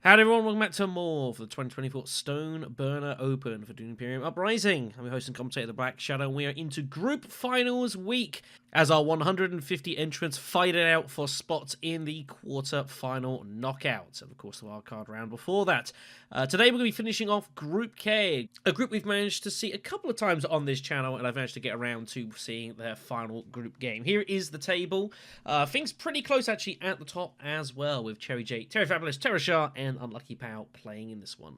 Howdy everyone, welcome back to more for the 2024 Stone Burner Open for Dune Imperium Uprising. I'm your host and commentator, the BlackShadow, and we are into Group Finals week as our 150 entrants fight it out for spots in the quarter-final knockouts. Of course, the wildcard round before that. Today we're going to be finishing off Group K, a group we've managed to see a couple of times on this channel, and I've managed to get around to seeing their final group game. Here is the table. Things pretty close actually at the top as well, with CherryJ, Terrasashar, and UnluckyPal playing in this one.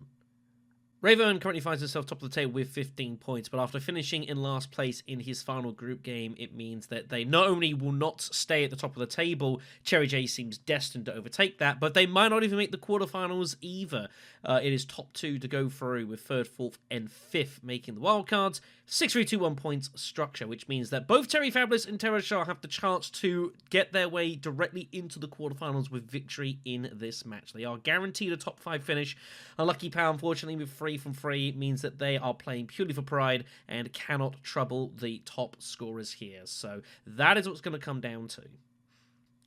Raven currently finds himself top of the table with 15 points, but after finishing in last place in his final group game, it means that they not only will not stay at the top of the table, CherryJ seems destined to overtake that, but they might not even make the quarterfinals either. It is top two to go through, with third, fourth, and fifth making the wildcards. 6-3-2-1 points structure, which means that both Fabulous and Terrasashar have the chance to get their way directly into the quarterfinals with victory in this match. They are guaranteed a top 5 finish. UnluckyPal, unfortunately, with 3 from 3, means that they are playing purely for pride and cannot trouble the top scorers here. So that is what's going to come down to.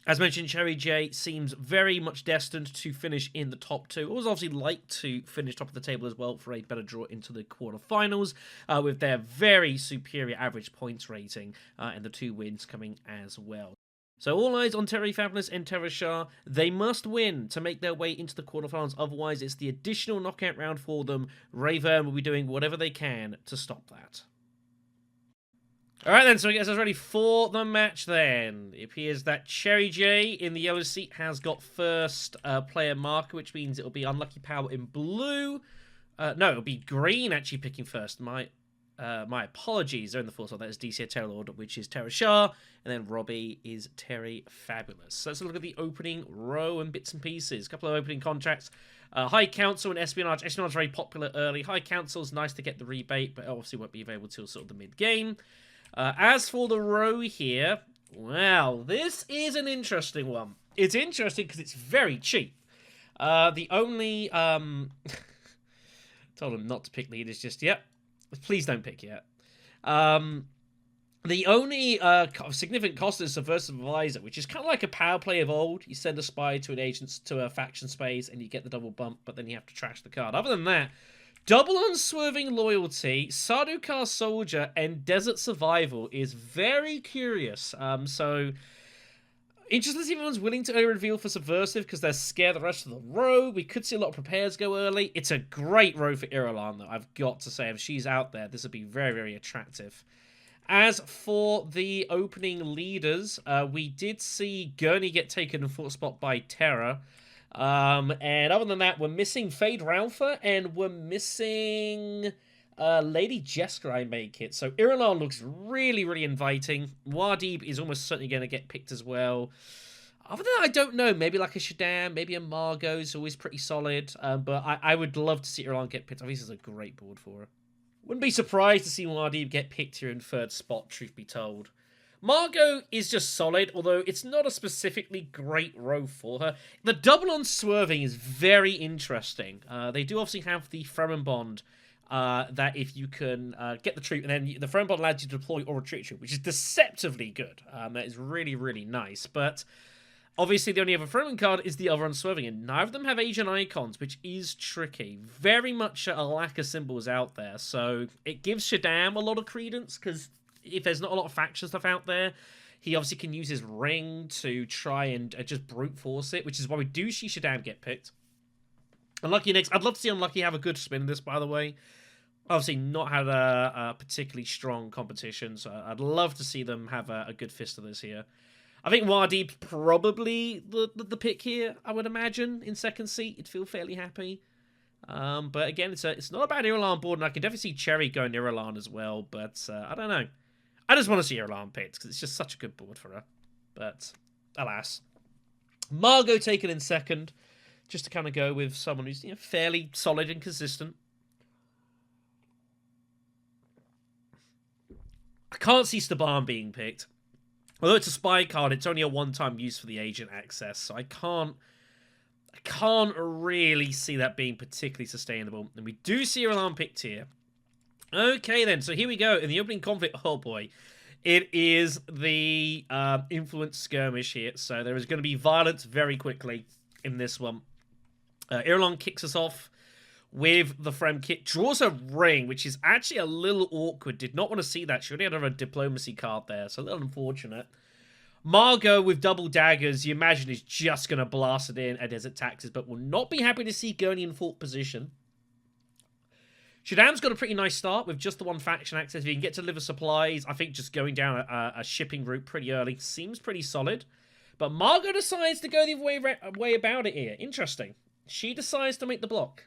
As mentioned, CherryJ seems very much destined to finish in the top 2. Always obviously like to finish top of the table as well for a better draw into the quarterfinals, with their very superior average points rating and the 2 wins coming as well. So all eyes on Fabulous and Terrasashar. They must win to make their way into the quarterfinals, otherwise it's the additional knockout round for them. Raven will be doing whatever they can to stop that. Alright then, so I guess I was ready for the match then. It appears that CherryJ in the yellow seat has got first player marker, which means it'll be UnluckyPal in blue. No, it'll be green actually picking first. My apologies. They're in the full slot. That is DC Terror, which is Terrasashar, and then Robbie is Fabulous. So let's look at the opening row and bits and pieces. A couple of opening contracts. High Council and Espionage. Espionage is very popular early. High Council is nice to get the rebate, but obviously won't be available till sort of the mid-game. As for the row here, well, this is an interesting one. It's interesting because it's very cheap. The only... told them not to pick leaders just yet. Please don't pick yet. The only significant cost is Subversive Advisor, which is kind of like a power play of old. You send a spy to an agent to a faction space and you get the double bump, but then you have to trash the card. Other than that, double Unswerving Loyalty, Sardaukar Soldier, and Desert Survival is very curious. So, interested to see if anyone's willing to reveal for Subversive because they're scared the rest of the row. We could see a lot of prepares go early. It's a great row for Irulan, though, I've got to say. If she's out there, this would be very, very attractive. As for the opening leaders, we did see Gurney get taken in 4th spot by Terra. And other than that, we're missing Fade Ralpha, and we're missing Lady Jesker, I make it. So Irulan looks really, really inviting. Muad'Dib is almost certainly going to get picked as well. Other than that, I don't know. Maybe like a Shaddam, maybe a Margot is always pretty solid. But I would love to see Irulan get picked. I think this is a great board for her. Wouldn't be surprised to see Muad'Dib get picked here in 3rd spot, truth be told. Margot is just solid, although it's not a specifically great row for her. The double Unswerving is very interesting. They do obviously have the Fremen Bond, that if you can get the troop, and then the Fremen Bond allows you to deploy or retreat troop, which is deceptively good. That is really, really nice. But obviously the only other Fremen card is the other Unswerving, and neither of them have Asian icons, which is tricky. Very much a lack of symbols out there, so it gives Shaddam a lot of credence, because if there's not a lot of faction stuff out there, he obviously can use his ring to try and just brute force it, which is why we do see Shaddam get picked. Unlucky next. I'd love to see Unlucky have a good spin in this, by the way. Obviously not had a particularly strong competition, so I'd love to see them have a good fist of this here. I think Muad'Dib's probably the pick here, I would imagine, in 2nd seat. You'd feel fairly happy. But again, it's not a bad Irulan board, and I can definitely see Cherry going Irulan as well, but I don't know. I just want to see Irulan picked, because it's just such a good board for her. But, alas. Margot taken in 2nd, just to kind of go with someone who's fairly solid and consistent. I can't see Staban being picked. Although it's a spy card, it's only a one-time use for the agent access, so I can't really see that being particularly sustainable. And we do see Irulan picked here. Okay, then. So here we go. In the opening conflict, oh boy. It is the influence skirmish here. So there is going to be violence very quickly in this one. Irulan kicks us off with the Frem kit, draws a ring, which is actually a little awkward. Did not want to see that. She already had a diplomacy card there, so a little unfortunate. Margot with double daggers, you imagine, is just going to blast it in at Desert Taxes, but will not be happy to see Gurney in fort position. Shaddam's got a pretty nice start with just the one faction access. If you can get to deliver supplies, I think just going down a shipping route pretty early seems pretty solid. But Margot decides to go the way about it here. Interesting. She decides to make the block.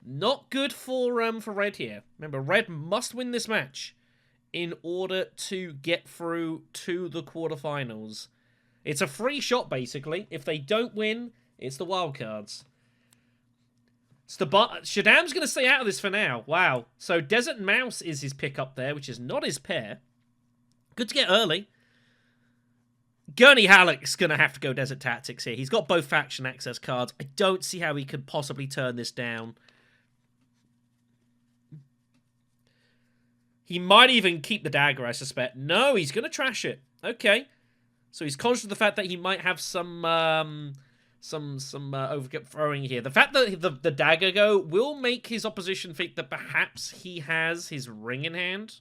Not good for Red here. Remember, Red must win this match in order to get through to the quarterfinals. It's a free shot, basically. If they don't win, it's the wildcards. Shaddam's going to stay out of this for now. Wow. So Desert Mouse is his pick up there, which is not his pair. Good to get early. Gurney Halleck's going to have to go Desert Tactics here. He's got both faction access cards. I don't see how he could possibly turn this down. He might even keep the dagger, I suspect. No, he's going to trash it. Okay. So he's conscious of the fact that he might have some overthrowing here. The fact that the dagger go will make his opposition think that perhaps he has his ring in hand.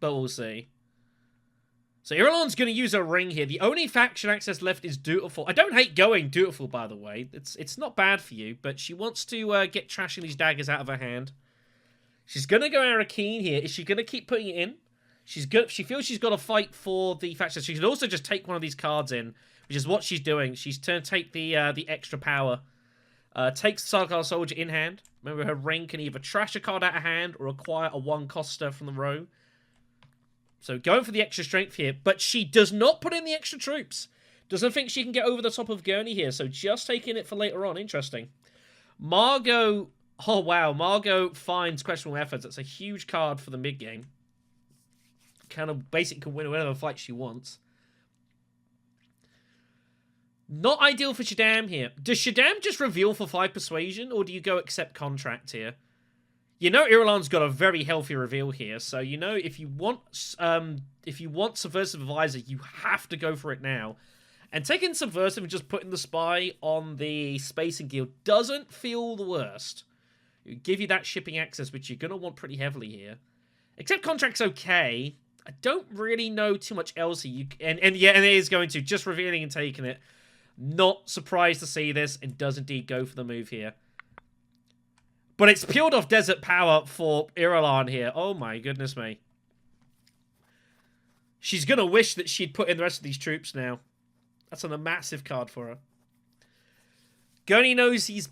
But we'll see. So Irulan's going to use a ring here. The only faction access left is Dutiful. I don't hate going Dutiful, by the way. It's not bad for you, but she wants to get trashing these daggers out of her hand. She's going to go Arakeen here. Is she going to keep putting it in? She feels she's got to fight for the faction. She can also just take one of these cards in, which is what she's doing. She's going to take the extra power. Takes Sarkar Soldier in hand. Remember, her ring can either trash a card out of hand or acquire a one-coster from the row. So going for the extra strength here, but she does not put in the extra troops. Doesn't think she can get over the top of Gurney here, so just taking it for later on. Interesting. Margot, oh wow, Margot finds questionable methods. That's a huge card for the mid-game. Kind of basically can win whatever fight she wants. Not ideal for Shaddam here. Does Shaddam just reveal for 5 persuasion, or do you go accept contract here? You know Irulan's got a very healthy reveal here, so you know if you want Subversive Advisor, you have to go for it now. And taking Subversive and just putting the Spy on the Spacing Guild doesn't feel the worst. It give you that shipping access, which you're going to want pretty heavily here. Except Contract's okay. I don't really know too much else here. And it is going to. Just revealing and taking it. Not surprised to see this, and does indeed go for the move here. But it's peeled off Desert Power for Irulan here. Oh my goodness me. She's going to wish that she'd put in the rest of these troops now. That's a massive card for her. Gurney knows he's...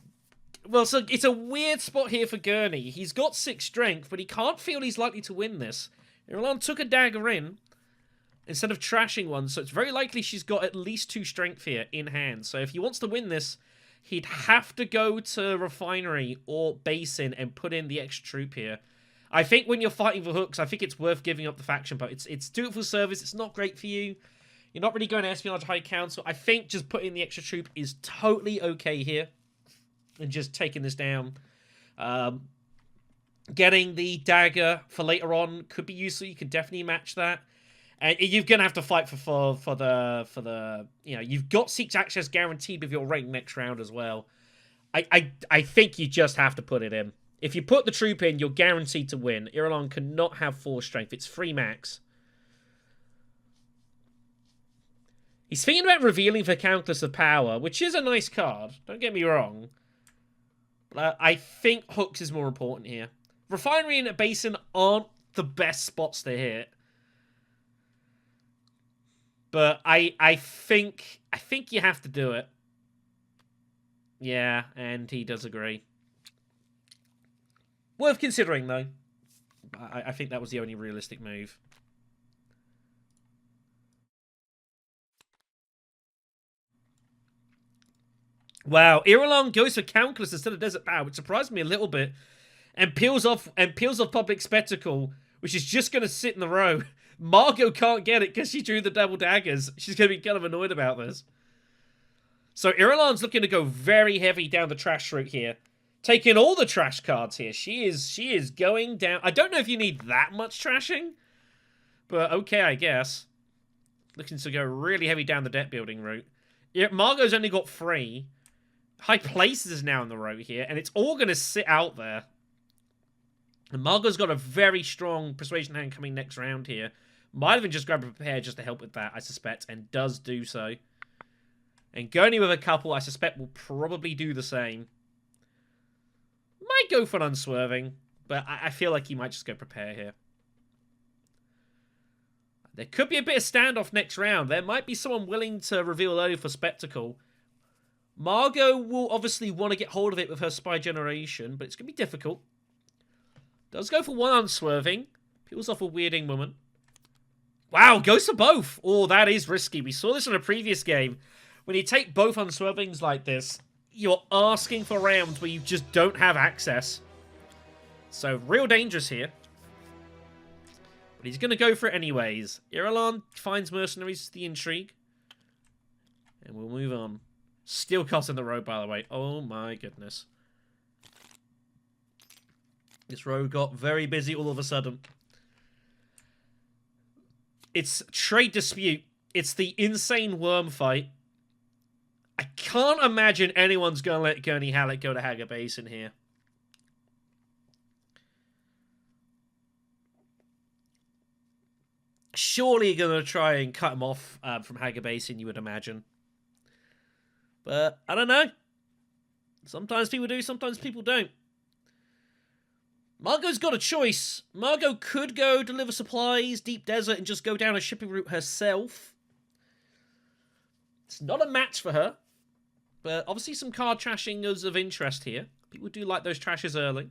Well, so it's a weird spot here for Gurney. He's got 6 strength, but he can't feel he's likely to win this. Irulan took a dagger in instead of trashing one, so it's very likely she's got at least 2 strength here in hand. So if he wants to win this, he'd have to go to Refinery or Basin and put in the extra troop here. I think when you're fighting for hooks, I think it's worth giving up the faction, but it's dutiful service. It's not great for you. You're not really going to Espionage High Council. I think just putting the extra troop is totally okay here. And just taking this down. Getting the dagger for later on could be useful. You can definitely match that. And you're going to have to fight for the you know, you've got 6 access guaranteed with your rank next round as well. I think you just have to put it in. If you put the troop in, you're guaranteed to win. Irulan cannot have 4 strength. It's 3 max. He's thinking about revealing for Countess of Power, which is a nice card. Don't get me wrong. But I think hooks is more important here. Refinery and Basin aren't the best spots to hit. But I think you have to do it. Yeah, and he does agree. Worth considering, though. I think that was the only realistic move. Wow, Irulan goes for Countless instead of Desert Power, which surprised me a little bit, and peels off Public Spectacle, which is just going to sit in the row. Margot can't get it because she drew the double daggers. She's going to be kind of annoyed about this. So Irulan's looking to go very heavy down the trash route here, taking all the trash cards here. She is going down. I don't know if you need that much trashing, but okay, I guess. Looking to go really heavy down the deck building route. Yeah, Margot's only got 3. High Places is now in the row here, and it's all going to sit out there. And Margot's got a very strong persuasion hand coming next round here. Might even just grab a prepare just to help with that, I suspect, and does do so. And Gurney with a couple, I suspect, will probably do the same. Might go for an unswerving, but I feel like he might just go prepare here. There could be a bit of standoff next round. There might be someone willing to reveal early for Spectacle. Margot will obviously want to get hold of it with her Spy Generation, but it's going to be difficult. Does go for one unswerving. Peels off a weirding woman. Wow, goes for both. Oh, that is risky. We saw this in a previous game. When you take both unswervings like this, you're asking for rounds where you just don't have access. So, real dangerous here. But he's going to go for it anyways. Irulan finds mercenaries to the intrigue. And we'll move on. Steel cuts in the road, by the way. Oh my goodness. This road got very busy all of a sudden. It's trade dispute. It's the insane worm fight. I can't imagine anyone's going to let Gurney Halleck go to Hager Basin here. Surely you're going to try and cut him off from Hager Basin, you would imagine. But, I don't know. Sometimes people do, sometimes people don't. Margot's got a choice. Margot could go deliver supplies, deep desert, and just go down a shipping route herself. It's not a match for her. But obviously some card trashing is of interest here. People do like those trashes early.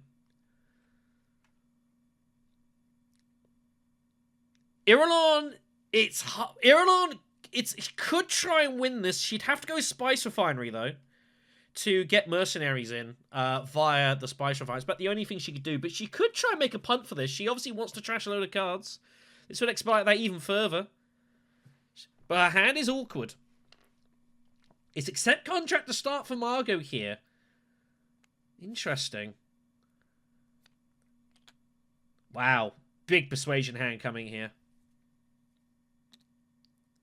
Irulan, she could try and win this. She'd have to go Spice Refinery, though, to get mercenaries in via the Spice Refinery. It's about the only thing she could do. But she could try and make a punt for this. She obviously wants to trash a load of cards. This would expedite that even further. But her hand is awkward. It's accept contract to start for Margot here. Interesting. Wow. Big persuasion hand coming here.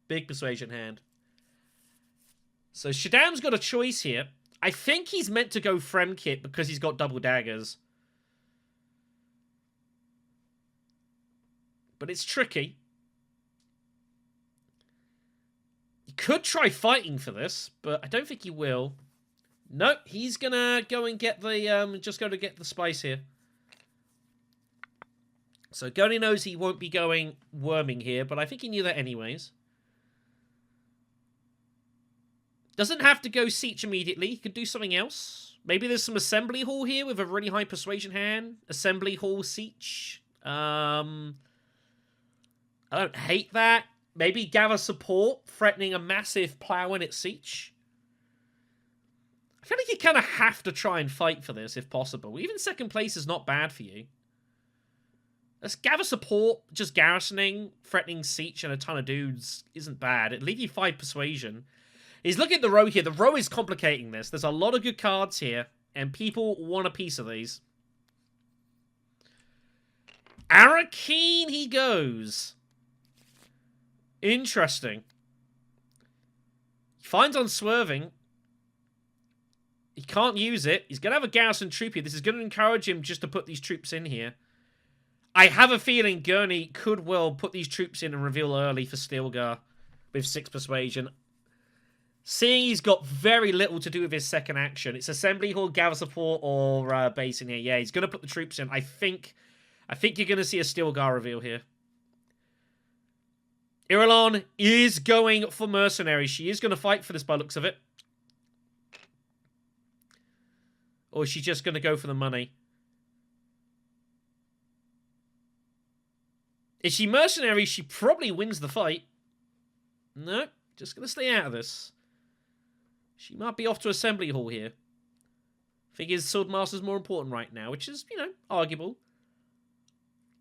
Big persuasion hand. So Shaddam's got a choice here. I think he's meant to go Fremkit because he's got double daggers. But it's tricky. He could try fighting for this, but I don't think he will. Nope, he's gonna go and get the, just go to get the spice here. So Gurney knows he won't be going worming here, but I think he knew that anyways. Doesn't have to go siege immediately. He could do something else. Maybe there's some assembly hall here with a really high persuasion hand. Assembly hall siege. I don't hate that. Maybe gather support, threatening a massive plow in its siege. I feel like you kind of have to try and fight for this if possible. Even second place is not bad for you. Let's gather support, just garrisoning, threatening siege and a ton of dudes isn't bad. It'll leave you 5 persuasion. He's looking at the row here. The row is complicating this. There's a lot of good cards here, and people want a piece of these. Arakeen he goes. Interesting. He finds unswerving. He can't use it. He's going to have a garrison troop here. This is going to encourage him just to put these troops in here. I have a feeling Gurney could well put these troops in and reveal early for Stilgar with 6 persuasion. Seeing he's got very little to do with his second action. It's assembly hall, gather support, or base in here. Yeah, he's going to put the troops in. I think you're going to see a Stilgar reveal here. Irulan is going for mercenaries. She is going to fight for this by the looks of it. Or is she just going to go for the money? If she mercenary, she probably wins the fight. No, just going to stay out of this. She might be off to assembly hall here. Figures Swordmaster's more important right now, which is, you know, arguable.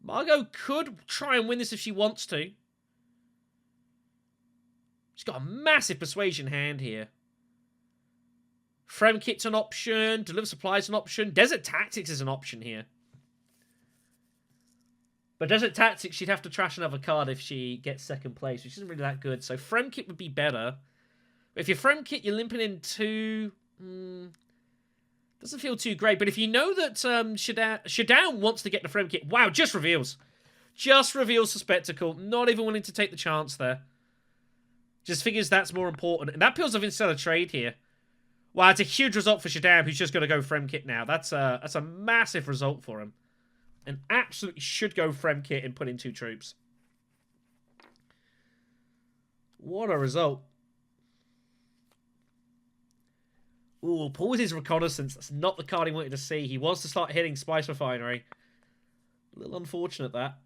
Margot could try and win this if she wants to. She's got a massive persuasion hand here. Fremkit's an option. Deliver supplies an option. Desert Tactics is an option here. But Desert Tactics, she'd have to trash another card if she gets second place, which isn't really that good. So Fremkit would be better. If you're Fremkit, you're limping in 2. Doesn't feel too great. But if you know that Shadow wants to get the Fremkit, wow, just reveals. Just reveals the Spectacle. Not even willing to take the chance there. Just figures that's more important. And that peels off instead of trade here. Wow, it's a huge result for Shadow, who's just going to go Fremkit now. That's a massive result for him. And absolutely should go Fremkit and put in 2 troops. What a result. Ooh, pauses reconnaissance. That's not the card he wanted to see. He wants to start hitting Spice Refinery. A little unfortunate, that.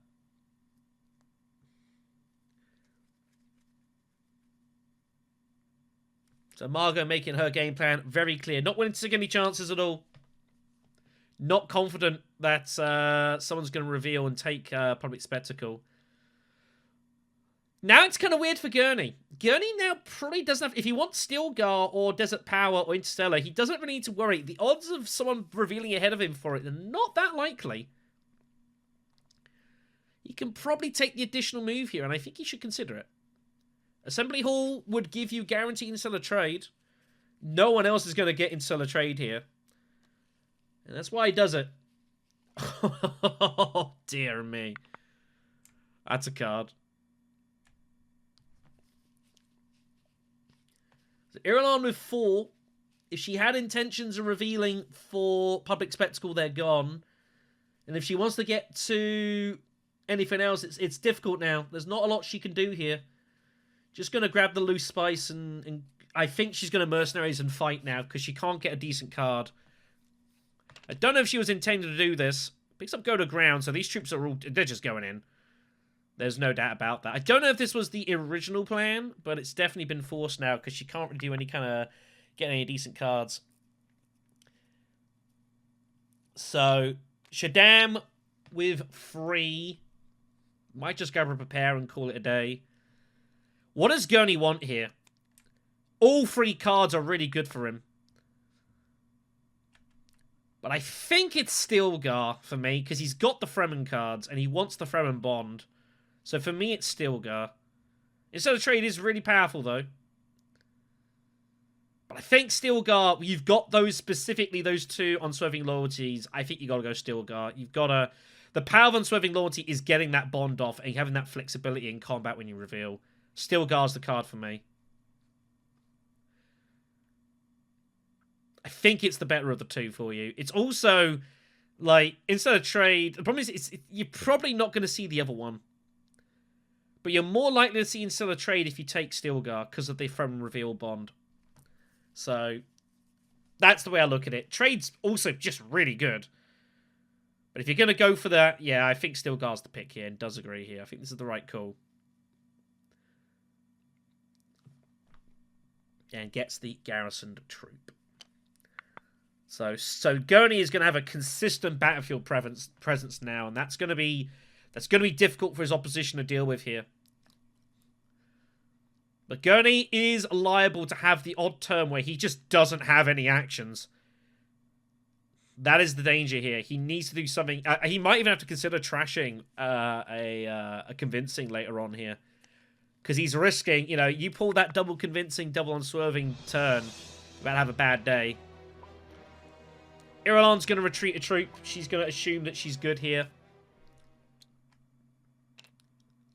So Margot making her game plan very clear. Not willing to take any chances at all. Not confident that someone's going to reveal and take Public Spectacle. Now it's kind of weird for Gurney. Gurney now probably doesn't have... If he wants Stilgar or Desert Power or Interstellar, he doesn't really need to worry. The odds of someone revealing ahead of him for it are not that likely. He can probably take the additional move here, and I think he should consider it. Assembly Hall would give you guaranteed Interstellar trade. No one else is going to get Interstellar trade here. And that's why he does it. Oh, dear me. That's a card. So Irulan with 4. If she had intentions of revealing for Public Spectacle, they're gone. And if she wants to get to anything else, it's difficult now. There's not a lot she can do here. Just going to grab the loose spice and I think she's going to mercenaries and fight now because she can't get a decent card. I don't know if she was intending to do this. Picks up go to ground, so these troops are all... They're just going in. There's no doubt about that. I don't know if this was the original plan, but it's definitely been forced now because she can't really do any kind of... Get any decent cards. So, Shaddam with 3. Might just grab a prepare and call it a day. What does Gurney want here? All 3 cards are really good for him. But I think it's Stilgar for me, because he's got the Fremen cards, and he wants the Fremen bond. So for me, it's Stilgar. Instead of trade is really powerful, though. But I think Stilgar, you've got those, specifically those 2 unswerving loyalties. I think you got to go Stilgar. You've got to... The power of unswerving loyalty is getting that bond off, and having that flexibility in combat when you reveal. Stilgar's the card for me. I think it's the better of the 2 for you. It's also, like, instead of trade... The problem is, you're probably not going to see the other one. But you're more likely to see instead of trade if you take Stilgar, because of the Fremen reveal bond. So, that's the way I look at it. Trade's also just really good. But if you're going to go for that, yeah, I think Stilgar's the pick here, and does agree here. I think this is the right call. And gets the garrisoned troop. So Gurney is going to have a consistent battlefield presence now, and that's going to be difficult for his opposition to deal with here. But Gurney is liable to have the odd turn where he just doesn't have any actions. That is the danger here. He needs to do something. He might even have to consider trashing a convincing later on here, because he's risking. You know, you pull that double convincing, double unswerving turn, you're about to have a bad day. Irulan's going to retreat a troop. She's going to assume that she's good here.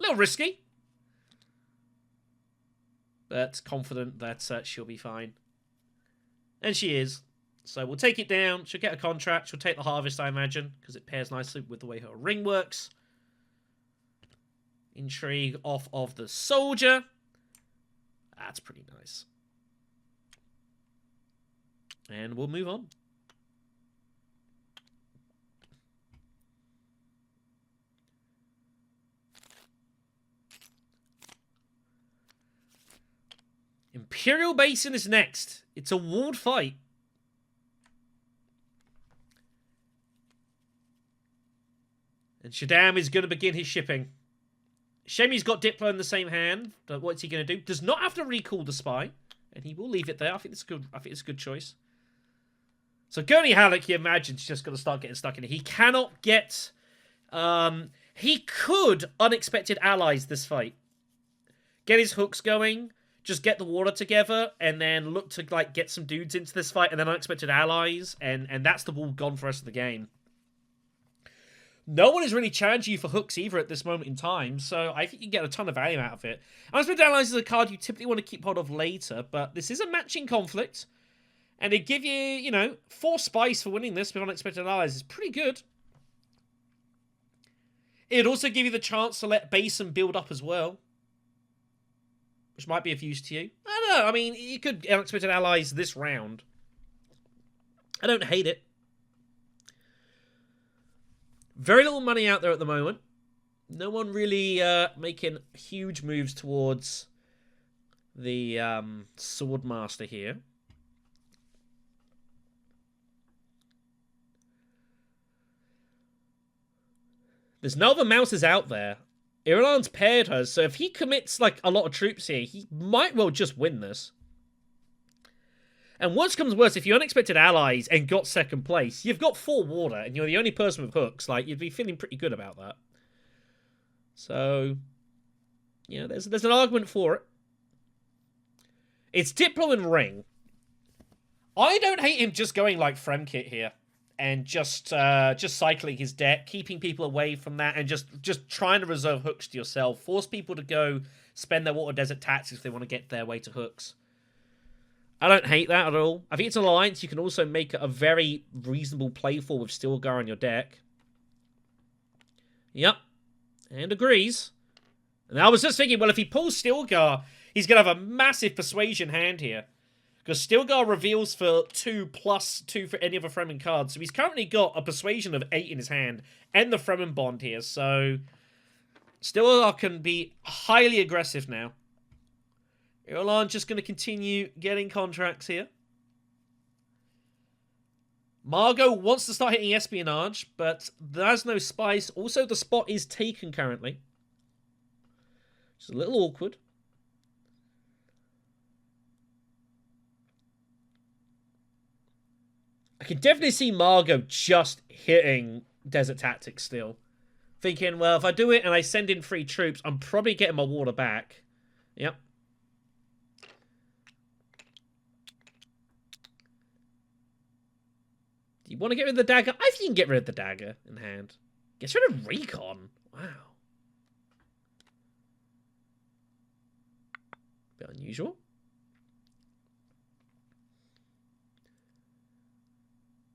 A little risky. But confident that she'll be fine. And she is. So we'll take it down. She'll get a contract. She'll take the harvest, I imagine, because it pairs nicely with the way her ring works. Intrigue off of the soldier. That's pretty nice. And we'll move on. Imperial Basin is next. It's a walled fight. And Shaddam is going to begin his shipping. Shame he's got Diplo in the same hand. But what's he going to do? Does not have to recall the spy. And he will leave it there. I think it's good. I think it's a good choice. So Gurney Halleck, you imagine, he's just going to start getting stuck in it. He cannot get... He could unexpected allies this fight. Get his hooks going, just get the water together, and then look to like get some dudes into this fight, and then unexpected allies, and that's the ball gone for the rest of the game. No one is really challenging you for hooks either at this moment in time, so I think you get a ton of value out of it. Unexpected allies is a card you typically want to keep hold of later, but this is a matching conflict, and they give you, you know, 4 spice for winning this with unexpected allies is pretty good. It'd also give you the chance to let Basin build up as well, which might be of use to you. I don't know. I mean, you could unexpected allies this round. I don't hate it. Very little money out there at the moment. No one really making huge moves towards the Swordmaster here. There's no other mouses out there. Irulan's paired her, so if he commits like a lot of troops here, he might well just win this. And worst comes worse, if you unexpected allies and got second place, you've got 4 water, and you're the only person with hooks. Like, you'd be feeling pretty good about that. So, yeah, there's an argument for it. It's Diplo and Ring. I don't hate him just going like Fremkit here. And just cycling his deck, keeping people away from that, and just trying to reserve hooks to yourself. Force people to go spend their water desert tactics if they want to get their way to hooks. I don't hate that at all. I think it's an alliance you can also make a very reasonable play for with Stilgar on your deck. Yep. And agrees. And I was just thinking, well, if he pulls Stilgar, he's going to have a massive persuasion hand here. Because Stilgar reveals for 2+2 for any other Fremen card. So he's currently got a persuasion of 8 in his hand. And the Fremen bond here. So Stilgar can be highly aggressive now. Irulan just going to continue getting contracts here. Margot wants to start hitting espionage, but there's no spice. Also, the spot is taken currently. It's a little awkward. I can definitely see Margot just hitting Desert Tactics still. Thinking, well, if I do it and I send in 3 troops, I'm probably getting my water back. Yep. Do you want to get rid of the dagger? I think you can get rid of the dagger in hand. Gets rid of Recon. Wow. Bit unusual.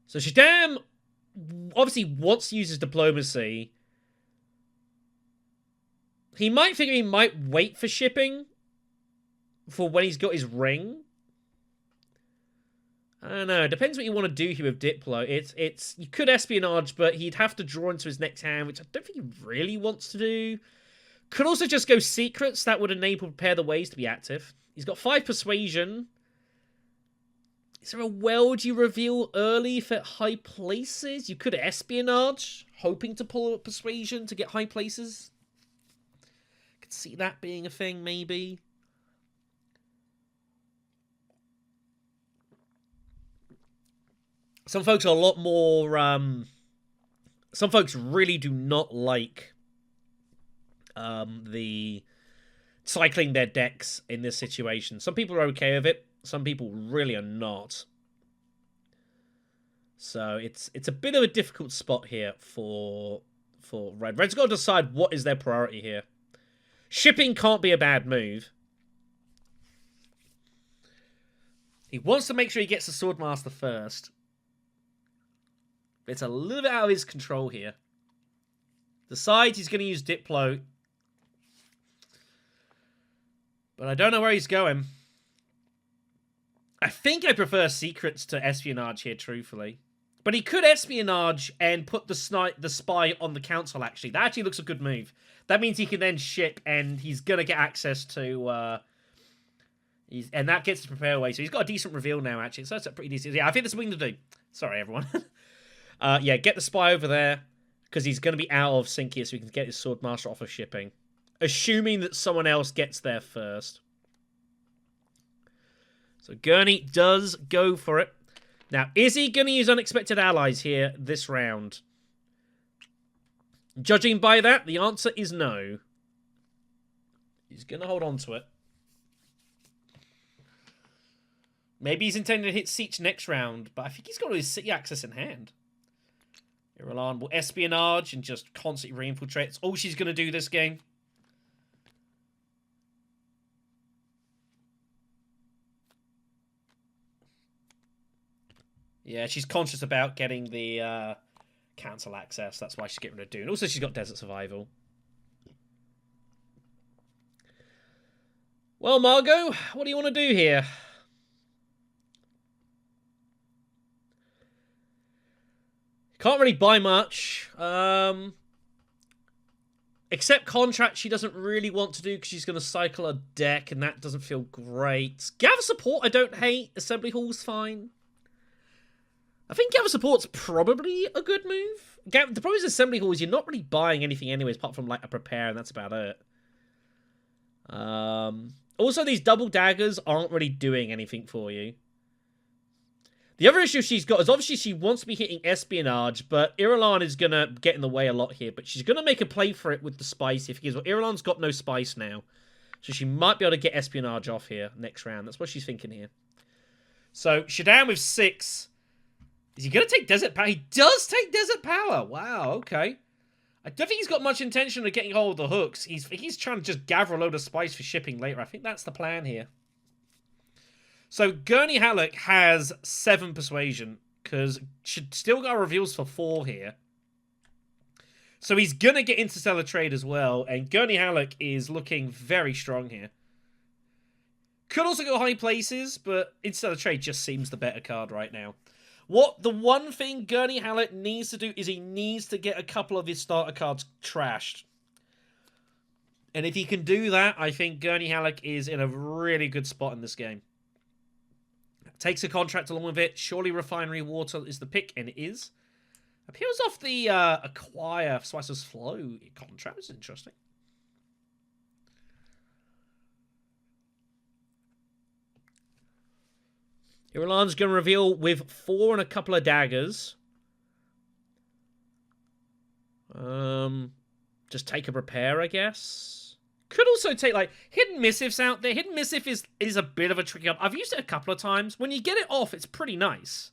So Shaddam obviously wants to use his diplomacy. He might figure he might wait for shipping for when he's got his ring. I don't know. It depends what you want to do here with Diplo. It's you could espionage, but he'd have to draw into his next hand, which I don't think he really wants to do. Could also just go secrets. That would enable Prepare the Ways to be active. He's got 5 persuasion. Is there a weld you reveal early for high places? You could espionage, hoping to pull a persuasion to get high places. Could see that being a thing, maybe. Some folks are a lot more... some folks really do not like the cycling their decks in this situation. Some people are okay with it. Some people really are not. So it's a bit of a difficult spot here for Red. Red's got to decide what is their priority here. Shipping can't be a bad move. He wants to make sure he gets the Swordmaster first. But it's a little bit out of his control here. Decides he's going to use Diplo. But I don't know where he's going. I think I prefer secrets to espionage here, truthfully. But he could espionage and put the spy on the council, actually. That actually looks a good move. That means he can then ship, and he's going to get access to... and that gets to prepare away. So he's got a decent reveal now, actually. So that's a pretty decent... Yeah, I think that's something to do. Sorry, everyone. Yeah, get the spy over there, because he's going to be out of sync here, so he can get his Swordmaster off of shipping. Assuming that someone else gets there first. So Gurney does go for it. Now, is he going to use unexpected allies here this round? Judging by that, the answer is no. He's going to hold on to it. Maybe he's intending to hit Siege next round, but I think he's got all his city access in hand. Irulan will espionage and just constantly reinfiltrate. It's all she's going to do this game. Yeah, she's conscious about getting the council access. That's why she's getting rid of Dune. Also, she's got Desert Survival. Well, Margot, what do you want to do here? Can't really buy much. Except contract she doesn't really want to do because she's going to cycle a deck and that doesn't feel great. Gather Support I don't hate. Assembly Hall's fine. I think Gather Support's probably a good move. The problem is Assembly Hall is you're not really buying anything anyways apart from like a Prepare and that's about it. Also, these double daggers aren't really doing anything for you. The other issue she's got is obviously she wants to be hitting espionage, but Irulan is going to get in the way a lot here. But she's going to make a play for it with the spice if because well, Irulan's got no spice now. So she might be able to get espionage off here next round. That's what she's thinking here. So Shadan with 6. Is he going to take Desert Power? He does take Desert Power. Wow, okay. I don't think he's got much intention of getting hold of the hooks. He's trying to just gather a load of spice for shipping later. I think that's the plan here. So Gurney Halleck has 7 persuasion because should still got reveals for 4 here. So he's going to get Interstellar Trade as well. And Gurney Halleck is looking very strong here. Could also go high places, but Interstellar Trade just seems the better card right now. The one thing Gurney Halleck needs to do is he needs to get a couple of his starter cards trashed. And if he can do that, I think Gurney Halleck is in a really good spot in this game. Takes a contract along with it. Surely Refinery Water is the pick, and it is. Appeals off the Acquire Swicer's Flow contract. It's interesting. Irulan's going to reveal with 4 and a couple of daggers. Just take a Prepare, I guess. Could also take, like, Hidden Missives out there. Hidden Missive is a bit of a tricky one. I've used it a couple of times. When you get it off, it's pretty nice.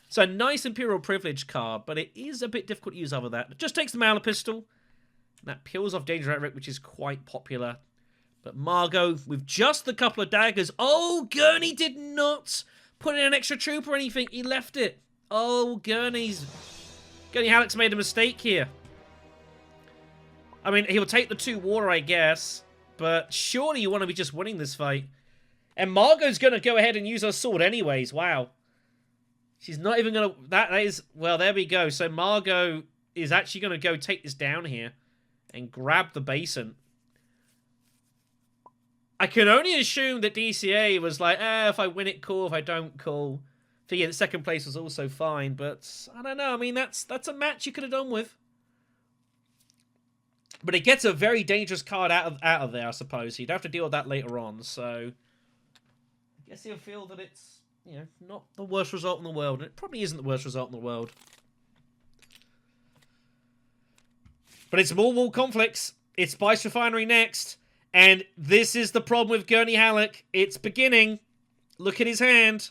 It's a nice Imperial Privilege card, but it is a bit difficult to use other than that. It just takes the Mauler Pistol. That peels off Danger Rhetoric, which is quite popular. But Margot, with just a couple of daggers... Oh, Gurney did not put in an extra troop or anything. He left it. Oh, Gurney Halleck's made a mistake here. I mean, he'll take the 2 water, I guess. But surely you want to be just winning this fight. And Margot's going to go ahead and use her sword anyways. Wow. She's not even going to... That is... Well, there we go. So Margot is actually going to go take this down here. And grab the basin. I can only assume that DCA was like, if I win it, cool. If I don't, cool. Figure that second place was also fine. But, I don't know. I mean, that's a match you could have done with. But it gets a very dangerous card out of there, I suppose. You'd have to deal with that later on. So, I guess you'll feel that it's, you know, not the worst result in the world. And it probably isn't the worst result in the world. But it's more wall conflicts. It's Spice Refinery next. And this is the problem with Gurney Halleck. It's beginning. Look at his hand.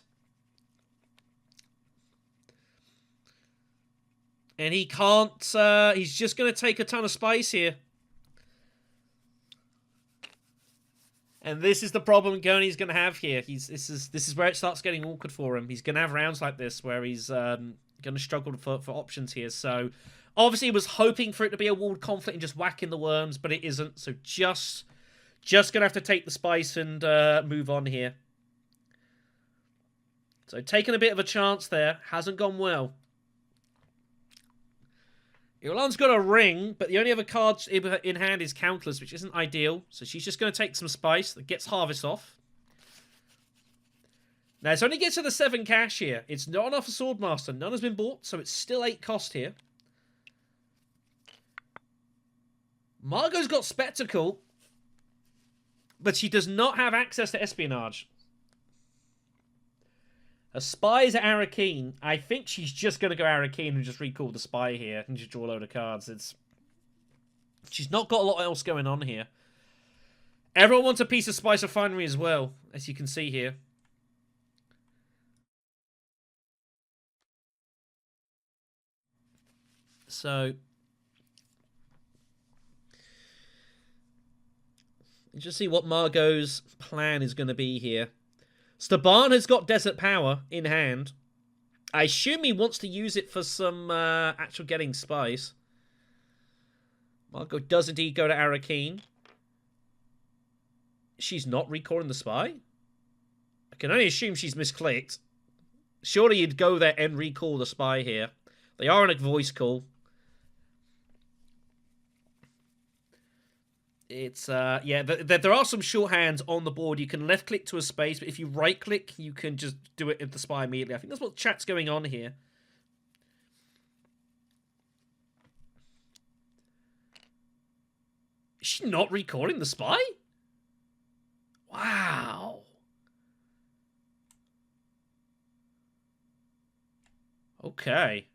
And he can't... he's just going to take a ton of spice here. And this is the problem Gurney's going to have here. This is where it starts getting awkward for him. He's going to have rounds like this where he's going to struggle for options here. So, obviously, he was hoping for it to be a walled conflict and just whacking the worms, but it isn't. So, just going to have to take the spice and move on here. So, taking a bit of a chance there. Hasn't gone well. Irulan's got a ring, but the only other card in hand is Countless, which isn't ideal. So she's just going to take some spice that gets Harvest off. Now, it only gets to the 7 cash here. It's not enough for Swordmaster. None has been bought, so it's still 8 cost here. Margot's got Spectacle, but she does not have access to Espionage. A spy is at Arakeen. I think she's just going to go Arakeen and just recall the spy here and just draw a load of cards. She's not got a lot else going on here. Everyone wants a piece of Spice Refinery as well, as you can see here. So, you just see what Margot's plan is going to be here. Staban has got Desert Power in hand. I assume he wants to use it for some actual getting spice. Margot does indeed go to Arakeen. She's not recalling the spy? I can only assume she's misclicked. Surely you'd go there and recall the spy here. They are in a voice call. It's, yeah, there are some shorthands on the board. You can left-click to a space, but if you right-click, you can just do it with the spy immediately. I think that's what chat's going on here. Is she not recalling the spy? Wow. Okay.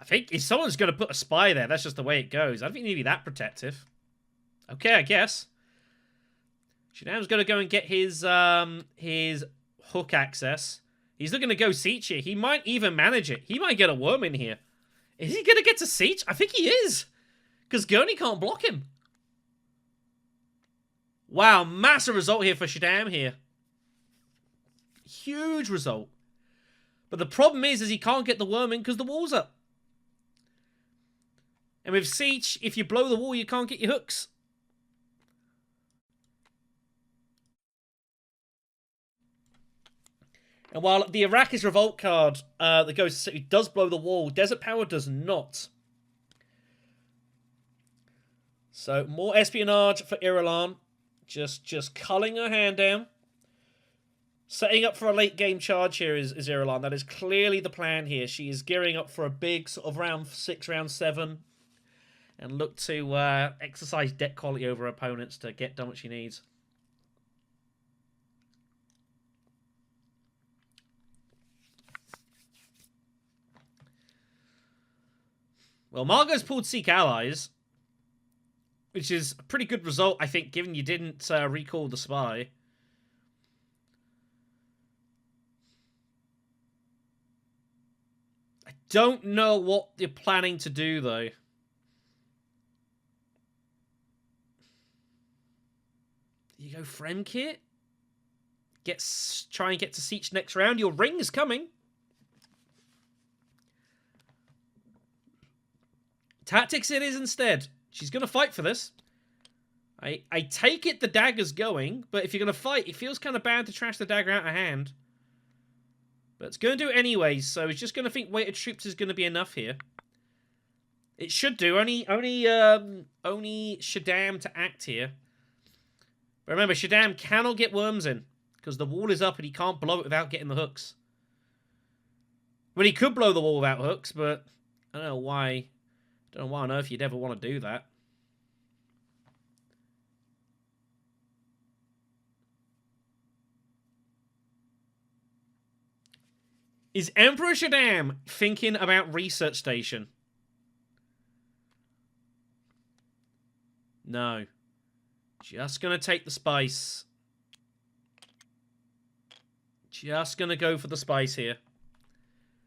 I think if someone's going to put a spy there, that's just the way it goes. I don't think you need to be that protective. Okay, I guess. Shadam's going to go and get his hook access. He's looking to go Siege here. He might even manage it. He might get a worm in here. Is he going to get to Siege? I think he is. Because Gurney can't block him. Wow, massive result here for Shadam here. Huge result. But the problem is he can't get the worm in because the wall's up. And with Siege, if you blow the wall, you can't get your hooks. And while the Arrakis Revolt card that goes to it does blow the wall, Desert Power does not. So more espionage for Irulan. Just culling her hand down. Setting up for a late game charge here is Irulan. That is clearly the plan here. She is gearing up for a big sort of round 6, round 7. And look to exercise deck quality over opponents to get done what she needs. Well, Margot's pulled Seek Allies, which is a pretty good result, I think, given you didn't recall the spy. I don't know what you're planning to do, though. You go Frem Kit? Try and get to Siege next round. Your ring is coming. Tactics it is instead. She's going to fight for this. I take it the dagger's going, but if you're going to fight, it feels kind of bad to trash the dagger out of hand. But it's going to do it anyway, so it's just going to think weighted troops is going to be enough here. It should do. Only Shadam to act here. But remember, Shadam cannot get worms in, because the wall is up and he can't blow it without getting the hooks. Well, he could blow the wall without hooks, but I don't know why. I don't know why on earth you'd ever want to do that. Is Emperor Shadam thinking about Research Station? No. Just going to take the spice. Just going to go for the spice here.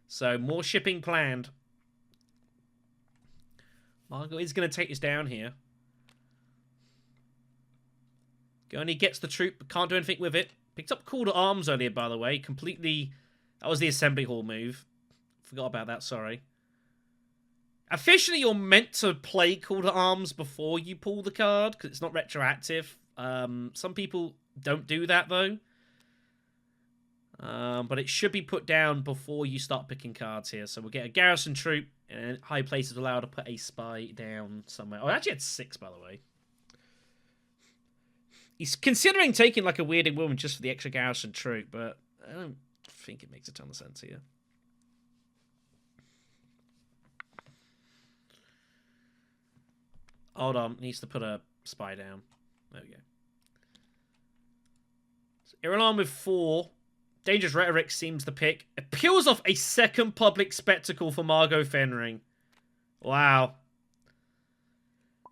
So, more shipping planned. Margot is going to take this down here. Gurney gets the troop, but can't do anything with it. Picked up Call to Arms earlier, by the way. Completely... That was the Assembly Hall move. Forgot about that, sorry. Officially, you're meant to play Call to Arms before you pull the card, because it's not retroactive. Some people don't do that, though. But it should be put down before you start picking cards here. So we'll get a garrison troop, and High Place is allowed to put a spy down somewhere. Oh, actually, it's 6, by the way. He's considering taking, like, a weirded woman just for the extra garrison troop, but I don't think it makes a ton of sense here. Hold on, needs to put a spy down. There we go. So Irulan with 4. Dangerous Rhetoric seems the pick. It peels off a second public spectacle for Margot Fenring. Wow.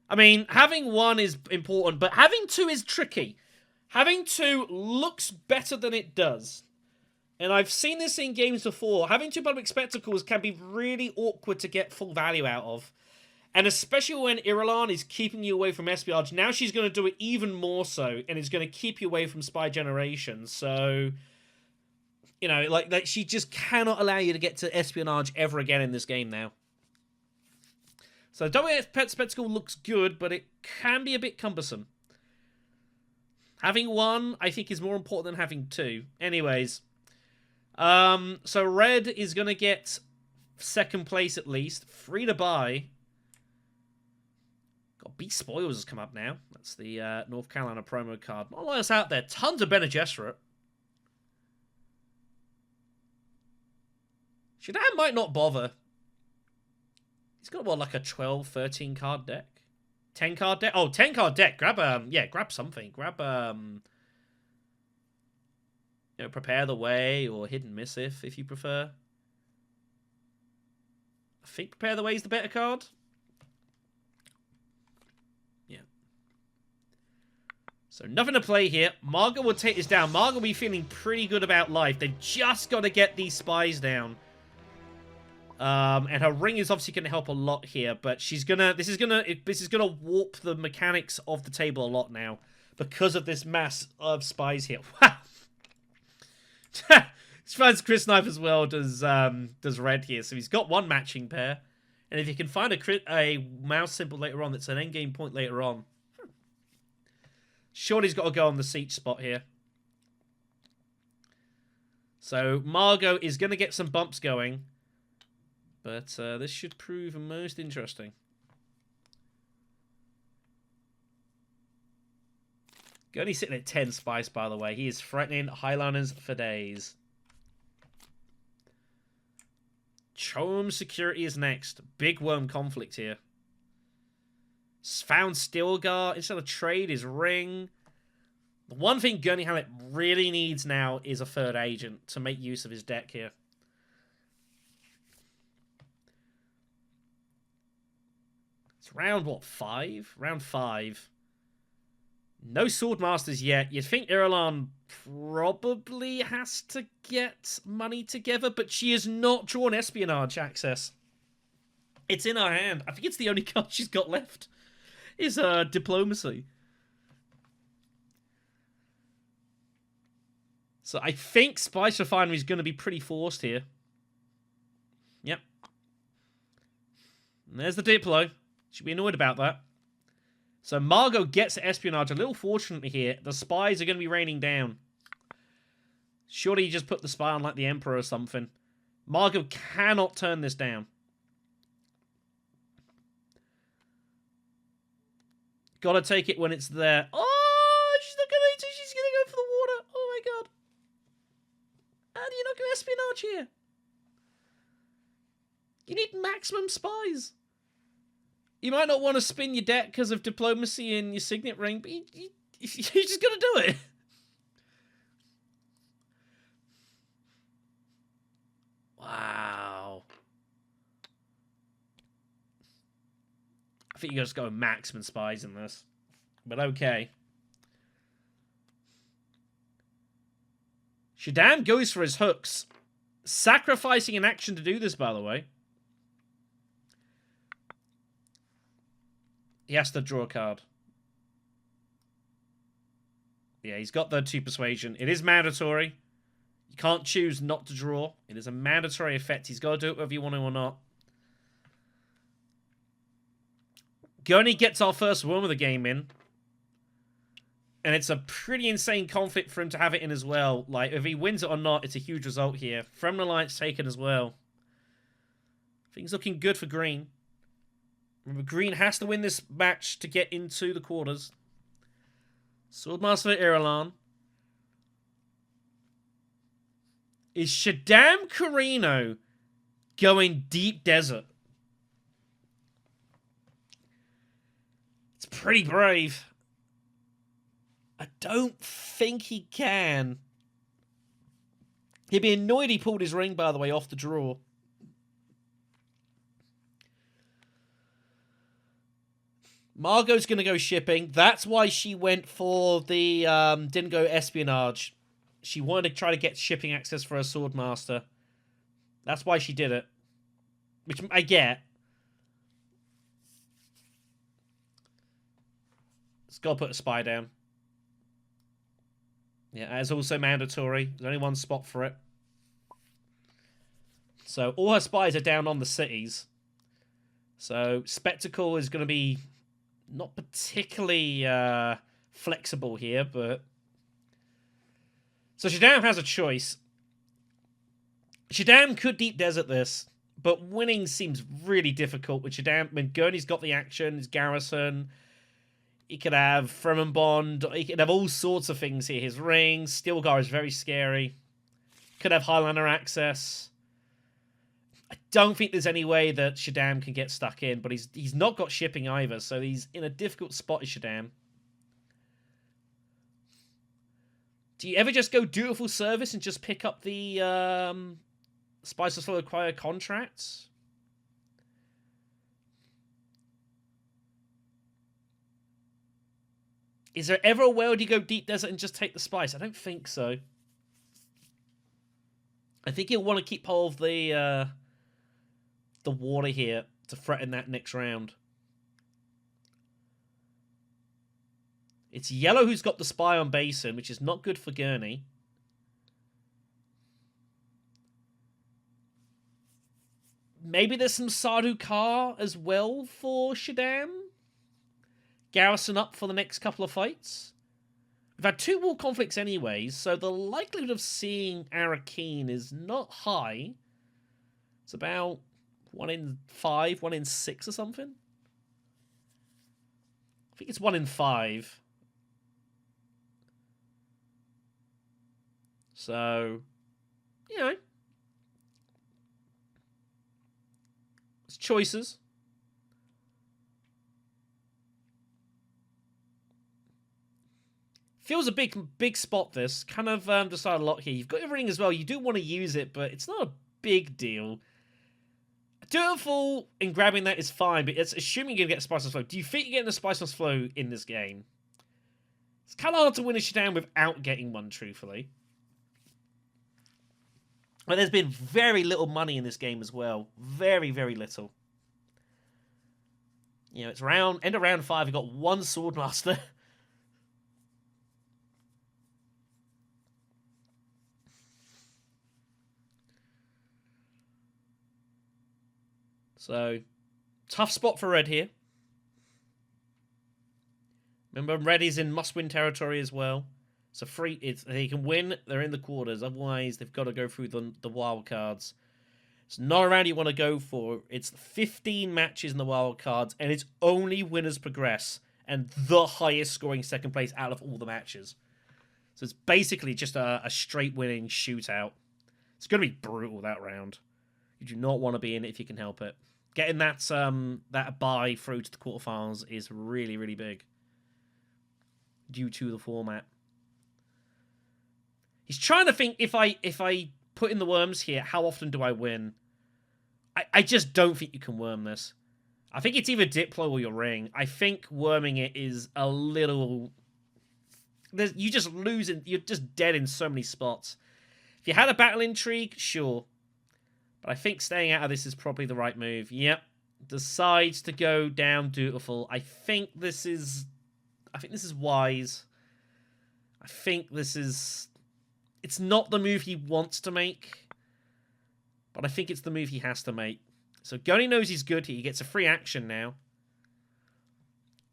I mean, having 1 is important, but having 2 is tricky. Having 2 looks better than it does. And I've seen this in games before. Having 2 public spectacles can be really awkward to get full value out of. And especially when Irulan is keeping you away from espionage. Now she's going to do it even more so, and is going to keep you away from spy generation. So, you know, like she just cannot allow you to get to espionage ever again in this game now. So WS Pet Spectacle looks good, but it can be a bit cumbersome. Having 1, I think, is more important than having 2. Anyways. So Red is going to get 2nd place at least. Free to buy. Got Beast Spoils has come up now. That's the North Carolina promo card. Not a lot else out there. Tons of Bene Gesserit. Shaddam might not bother. He's got, what, like a 12, 13 card deck? 10 card deck? Oh, 10 card deck. Grab, grab something. Grab, you know, Prepare the Way or Hidden Missive, if you prefer. I think Prepare the Way is the better card. Yeah. So nothing to play here. Margot will take this down. Margot will be feeling pretty good about life. They've just got to get these spies down. And her ring is obviously going to help a lot here, but she's gonna. This is gonna warp the mechanics of the table a lot now because of this mass of spies here. Wow. This finds Chris Knife as well. Does Red here, so he's got 1 matching pair, and if you can find a mouse symbol later on, that's an end game point later on. Shorty's got to go on the siege spot here. So Margot is going to get some bumps going. But this should prove most interesting. Gurney sitting at 10 spice, by the way. He is threatening Highliners for days. Chom Security is next. Big Worm conflict here. Found Stilgar. Instead of trade is Ring. The one thing Gurney Hamlet really needs now is a 3rd agent to make use of his deck here. Round, what, 5? Round 5. No Swordmasters yet. You'd think Irulan probably has to get money together, but she has not drawn espionage access. It's in her hand. I think it's the only card she's got left. Is diplomacy. So I think Spice Refinery is going to be pretty forced here. Yep. And there's the Diplo. Should be annoyed about that. So Margot gets espionage. A little fortunately here, the spies are going to be raining down. Surely you just put the spy on like the Emperor or something. Margot cannot turn this down. Gotta take it when it's there. Oh, she's not gonna. She's gonna go for the water. Oh my god. How do you not go espionage here? You need maximum spies. You might not want to spin your deck because of diplomacy and your signet ring, but you just got to do it. Wow. I think you just go maximum spies in this. But okay. Shaddam goes for his hooks. Sacrificing an action to do this, by the way. He has to draw a card. Yeah, he's got the 2 persuasion. It is mandatory. You can't choose not to draw. It is a mandatory effect. He's got to do it whether you want to or not. Gurney gets our first win of the game in. And it's a pretty insane conflict for him to have it in as well. Like, if he wins it or not, it's a huge result here. Fremen Alliance taken as well. Things looking good for Green. Remember, Green has to win this match to get into the quarters. Swordmaster Irulan. Is Shaddam Carino going deep desert? It's pretty brave. I don't think he can. He'd be annoyed he pulled his ring, by the way, off the draw. Margot's going to go shipping. That's why she went for the, didn't go espionage. She wanted to try to get shipping access for her Swordmaster. That's why she did it. Which I get. It's got to put a spy down. Yeah, that is also mandatory. There's only one spot for it. So all her spies are down on the cities. So Spectacle is going to be not particularly flexible here, but... So Shaddam has a choice. Shaddam could Deep Desert this, but winning seems really difficult with Shaddam. I mean, Gurney's got the action, his garrison. He could have Fremenbond. He could have all sorts of things here. His rings. Stilgar is very scary. Could have Highlander access. I don't think there's any way that Shaddam can get stuck in, but he's not got shipping either, so he's in a difficult spot as Shaddam. Do you ever just go dutiful service and just pick up the Spices for Acquire contracts? Is there ever a world you go Deep Desert and just take the spice? I don't think so. I think you'll want to keep hold of the water here to threaten that next round. It's Yellow who's got the spy on Basin, which is not good for Gurney. Maybe there's some Sardaukar as well for Shaddam. Garrison up for the next couple of fights. We've had 2 war conflicts anyways, so the likelihood of seeing Arakeen is not high. It's about 1 in 5, 1 in 6 or something. I think it's 1 in 5. So, you know. It's choices. Feels a big spot, this. Kind of decide a lot here. You've got everything as well. You do want to use it, but it's not a big deal. Dutiful in grabbing that is fine, but it's assuming you're going to get Spiceless Flow. Do you think you're getting a Spiceless Flow in this game? It's kind of hard to win a Shaddam without getting one, truthfully. But there's been very little money in this game as well. Very, very little. You know, it's end of round 5. You've got 1 Swordmaster. So, tough spot for Red here. Remember, Red is in must-win territory as well. So they can win, they're in the quarters. Otherwise, they've got to go through the wild cards. It's not a round you want to go for. It's 15 matches in the wild cards, and it's only winners progress. And the highest scoring second place out of all the matches. So it's basically just a straight winning shootout. It's going to be brutal, that round. You do not want to be in it if you can help it. Getting that bye through to the quarterfinals is really, really big. Due to the format. He's trying to think, if I put in the worms here, how often do I win? I just don't think you can worm this. I think it's either Diplo or your ring. I think worming it is a little... You just lose it. You're just dead in so many spots. If you had a battle intrigue, sure. But I think staying out of this is probably the right move. Yep. Decides to go down dutiful. I think this is wise. I think this is... It's not the move he wants to make, but I think it's the move he has to make. So Gurney knows he's good here. He gets a free action now.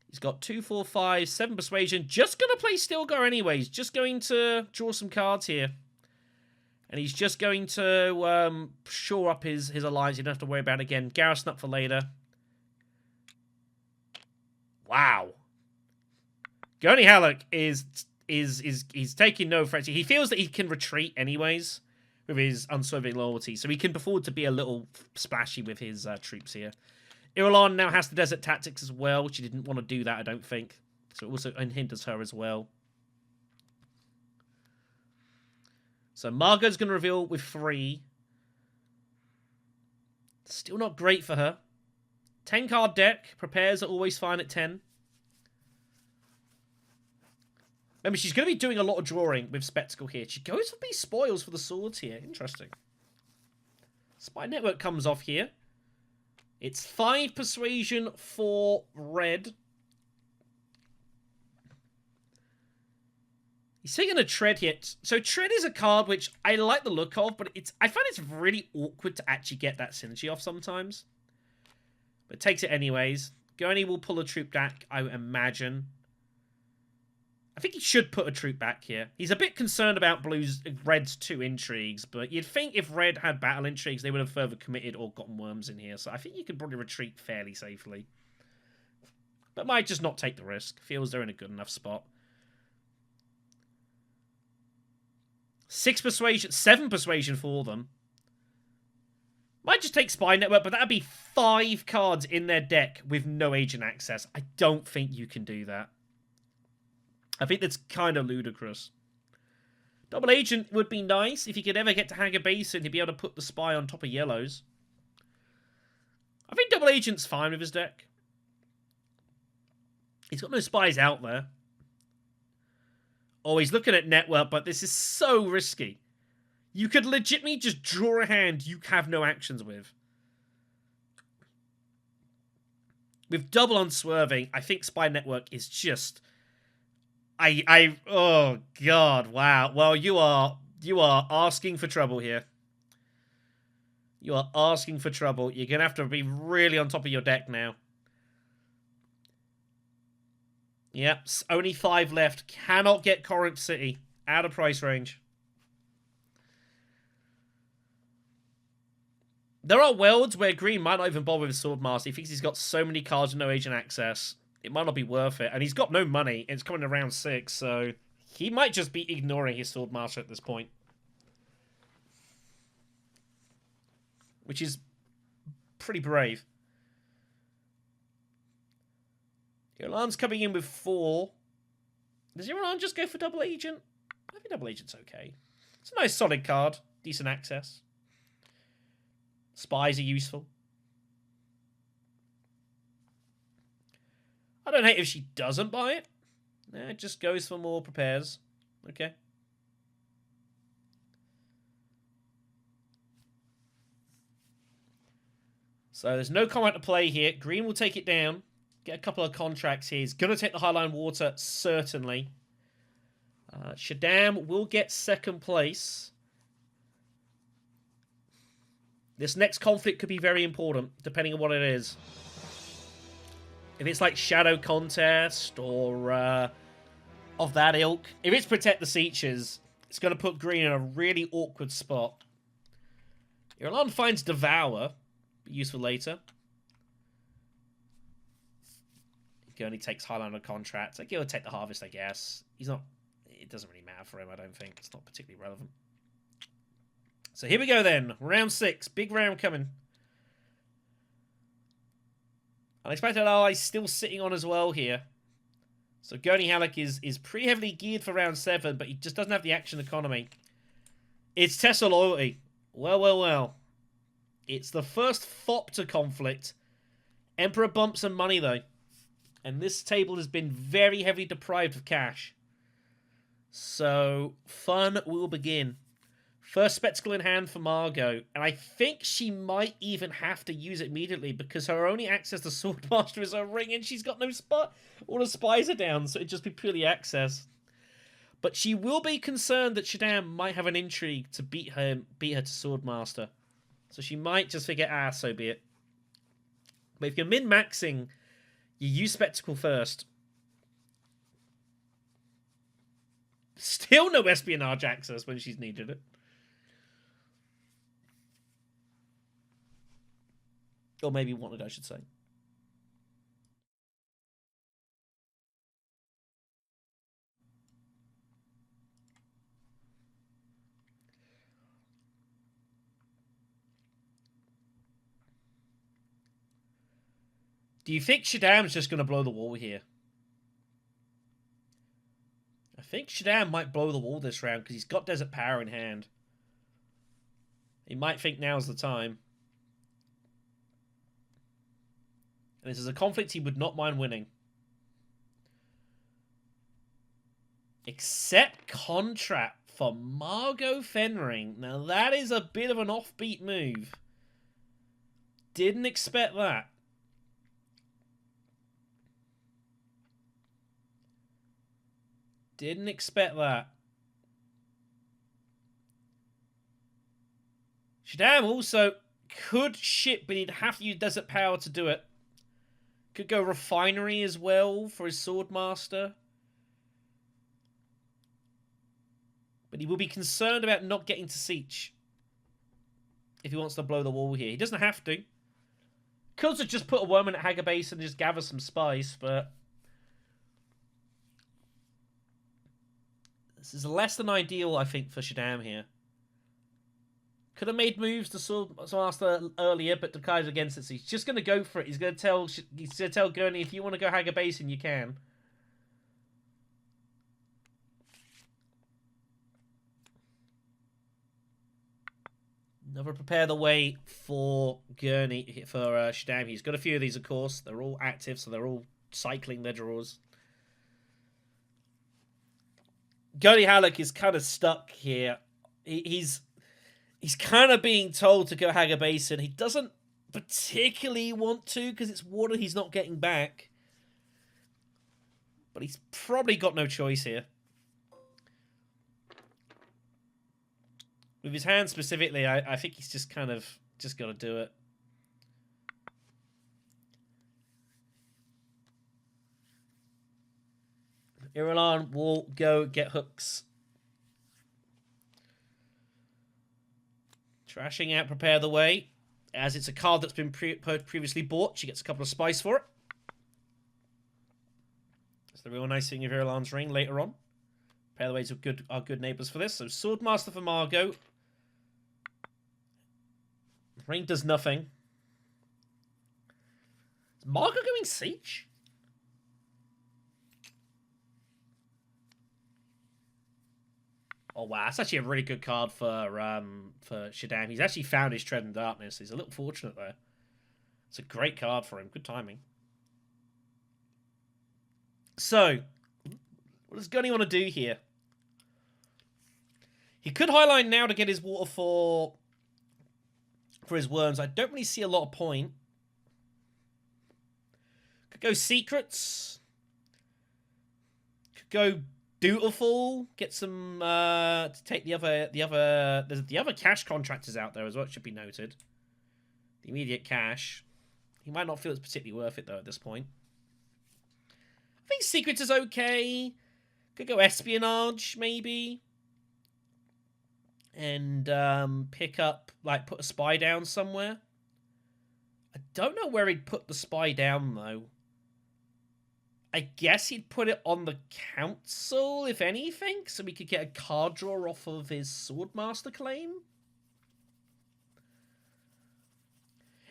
He's got 2, 4, 5, 7 persuasion. Just going to play Stilgar anyways. Just going to draw some cards here. And he's just going to shore up his alliance. You don't have to worry about it again. Garrison up for later. Wow. Gurney Halleck is taking no threats. He feels that he can retreat anyways with his unswerving loyalty, so he can afford to be a little splashy with his troops here. Irulan now has the desert tactics as well, which he didn't want to do that, I don't think. So it also hinders her as well. So Margot's going to reveal with 3. Still not great for her. 10 card deck. Prepares are always fine at 10. Remember, she's going to be doing a lot of drawing with Spectacle here. She goes for these spoils for the swords here. Interesting. Spy Network comes off here. It's 5 persuasion for red. He's taking a Tread here. So Tread is a card which I like the look of, but I find it's really awkward to actually get that synergy off sometimes. But takes it anyways. Gurney will pull a troop back, I imagine. I think he should put a troop back here. He's a bit concerned about Red's 2 intrigues, but you'd think if Red had battle intrigues, they would have further committed or gotten worms in here. So I think you could probably retreat fairly safely. But might just not take the risk. Feels they're in a good enough spot. 6 persuasion, 7 persuasion for them. Might just take Spy Network, but that'd be 5 cards in their deck with no agent access. I don't think you can do that. I think that's kind of ludicrous. Double Agent would be nice if you could ever get to Hagger Basin. He'd be able to put the Spy on top of yellows. I think Double Agent's fine with his deck. He's got no spies out there. Oh, he's looking at Network, but this is so risky. You could legitimately just draw a hand you have no actions with. With double unswerving, I think Spy Network is just... oh god, wow. Well, you are asking for trouble here. You are asking for trouble. You're gonna have to be really on top of your deck now. Yep, only 5 left. Cannot get Corinth City out of price range. There are worlds where Green might not even bother with Swordmaster. He thinks he's got so many cards with no agent access. It might not be worth it. And he's got no money. It's coming to round 6, so he might just be ignoring his Swordmaster at this point. Which is pretty brave. Iran's coming in with 4. Does Iran just go for double agent? I think double agent's okay. It's a nice solid card. Decent access. Spies are useful. I don't hate if she doesn't buy it. Nah, it just goes for more prepares. Okay. So there's no comment to play here. Green will take it down. Get a couple of contracts here. He's going to take the Highline Water, certainly. Shaddam will get 2nd place. This next conflict could be very important, depending on what it is. If it's like Shadow Contest or of that ilk. If it's Protect the Seachers, it's going to put Green in a really awkward spot. Iran finds Devour. Be useful later. He only takes Highlander contracts. Like, he'll take the Harvest, I guess. He's not... It doesn't really matter for him, I don't think. It's not particularly relevant. So here we go then. Round 6. Big round coming. Unexpected Ally still sitting on as well here. So Gurney Halleck is pretty heavily geared for round 7, but he just doesn't have the action economy. It's Tesla Loyalty. Well, well, well. It's the first Thopter conflict. Emperor bumps some money, though. And this table has been very heavily deprived of cash. So, fun will begin. First Spectacle in hand for Margot. And I think she might even have to use it immediately because her only access to Swordmaster is her ring and she's got no spot. All the spies are down, so it'd just be purely access. But she will be concerned that Shaddam might have an intrigue to beat her to Swordmaster. So she might just figure, so be it. But if you're min-maxing, you use Spectacle first. Still no espionage access when she's needed it. Or maybe wanted, I should say. Do you think Shaddam's just going to blow the wall here? I think Shaddam might blow the wall this round because he's got Desert Power in hand. He might think now's the time. And this is a conflict he would not mind winning. Accept contract for Margot Fenring. Now that is a bit of an offbeat move. Didn't expect that. Didn't expect that. Shaddam also could ship, but he'd have to use Desert Power to do it. Could go Refinery as well for his Swordmaster. But he will be concerned about not getting to Siege if he wants to blow the wall here. He doesn't have to. Could have just put a woman at Hager Base and just gather some spice, but this is less than ideal, I think, for Shaddam here. Could have made moves to Swordmaster earlier, but Dakai's against it, so he's just going to go for it. He's going to tell Gurney, if you want to go Hager Basin, you can. Never prepare the way for Gurney, for Shaddam. He's got a few of these, of course. They're all active, so they're all cycling their draws. Gurney Halleck is kind of stuck here. He's kind of being told to go Hager Basin. He doesn't particularly want to because it's water he's not getting back. But he's probably got no choice here. With his hand specifically, I think he's just kind of just got to do it. Irulan will go get hooks. Trashing out, prepare the way. As it's a card that's been previously bought, she gets a couple of spice for it. That's the real nice thing of Irulan's ring later on. Prepare the ways are good neighbours for this. So Swordmaster for Margot. Ring does nothing. Is Margot going Siege? Oh wow, that's actually a really good card for Shaddam. He's actually found his Tread in Darkness. He's a little fortunate there. It's a great card for him. Good timing. So, what does Gunny want to do here? He could highline now to get his water for his worms. I don't really see a lot of point. Could go Secrets. Could go Dutiful. Get some to take the other there's the other cash contractors out there as well, it should be noted. The immediate cash. He might not feel it's particularly worth it though at this point. I think Secrets is okay. Could go Espionage, maybe. And pick up, like, put a spy down somewhere. I don't know where he'd put the spy down, though. I guess he'd put it on the council, if anything, so we could get a card draw off of his Swordmaster claim.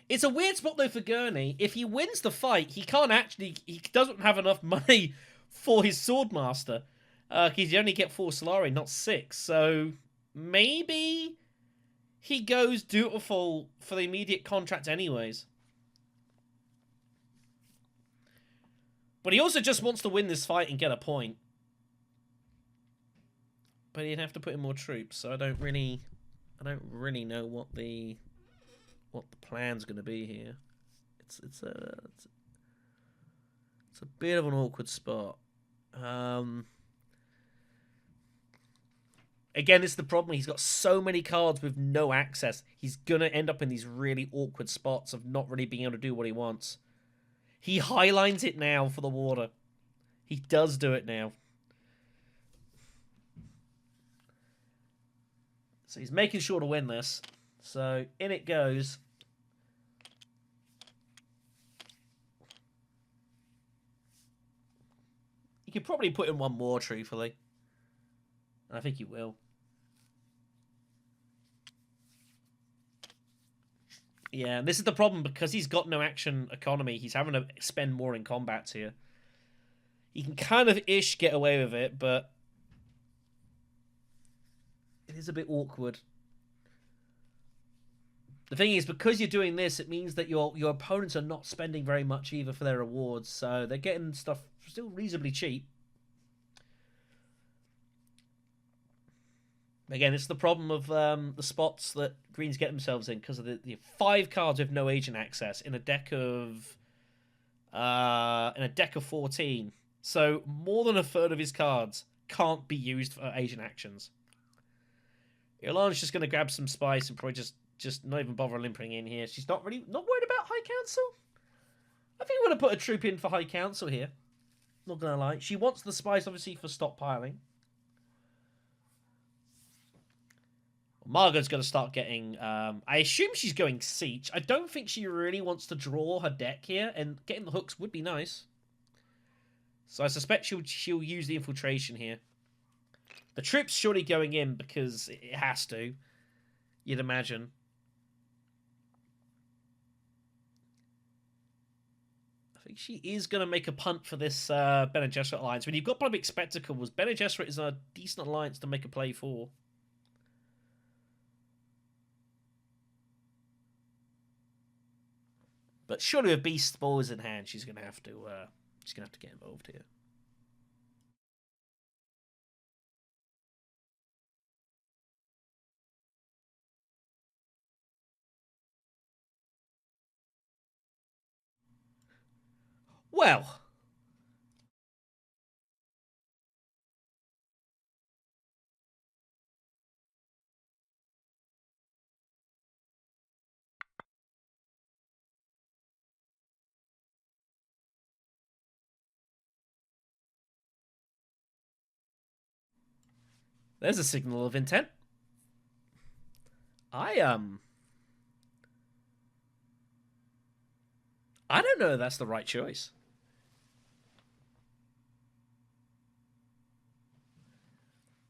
It's a weird spot, though, for Gurney. If he wins the fight, he doesn't have enough money for his Swordmaster. Because you only get 4 Solari, not 6, so maybe he goes Dutiful for the immediate contract anyways. But he also just wants to win this fight and get a point. But he'd have to put in more troops, so I don't really know what the plan's going to be here. It's a bit of an awkward spot. Again, this is the problem. He's got so many cards with no access. He's going to end up in these really awkward spots of not really being able to do what he wants. He highlines it now for the water. He does do it now. So he's making sure to win this. So in it goes. He could probably put in one more, truthfully. And I think he will. Yeah, this is the problem, because he's got no action economy. He's having to spend more in combats here. He can kind of ish get away with it, but it is a bit awkward. The thing is, because you're doing this, it means that your opponents are not spending very much either for their rewards, so they're getting stuff still reasonably cheap. Again, it's the problem of the spots that Greens get themselves in because of the 5 cards with no agent access in a deck of 14. So more than a third of his cards can't be used for agent actions. Ilan's just going to grab some spice and probably just not even bother limping in here. She's not worried about High Council. I think I'm going to put a troop in for High Council here. Not going to lie. She wants the spice, obviously, for stockpiling. Margot's going to start getting... I assume she's going Siege. I don't think she really wants to draw her deck here, and getting the hooks would be nice. So I suspect she'll use the infiltration here. The trip's surely going in because it has to. You'd imagine. I think she is going to make a punt for this Bene Gesserit alliance. When you've got Public Spectacles, Bene Gesserit is a decent alliance to make a play for. But surely with Beast Balls in hand, she's going to have to get involved here. Well, there's a signal of intent. I don't know if that's the right choice.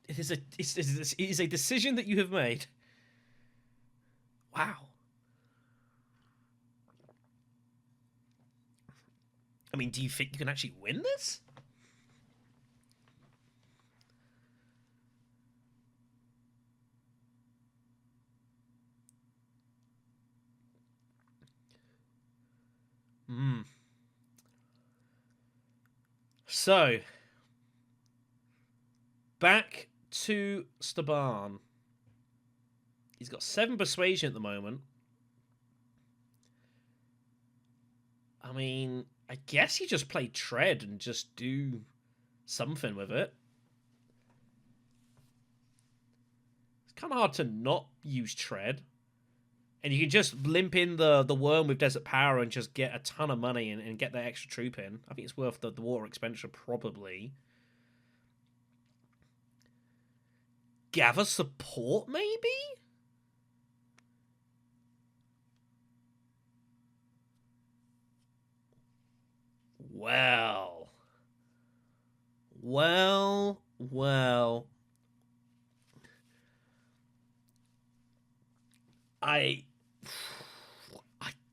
It is a decision that you have made. Wow. I mean, do you think you can actually win this? So, back to Staban. He's got 7 persuasion at the moment. I mean, I guess he just played Tread and just do something with it. It's kind of hard to not use Tread. And you can just limp in the worm with Desert Power and just get a ton of money and get that extra troop in. I think it's worth the water expenditure, probably. Gather support, maybe? Well. I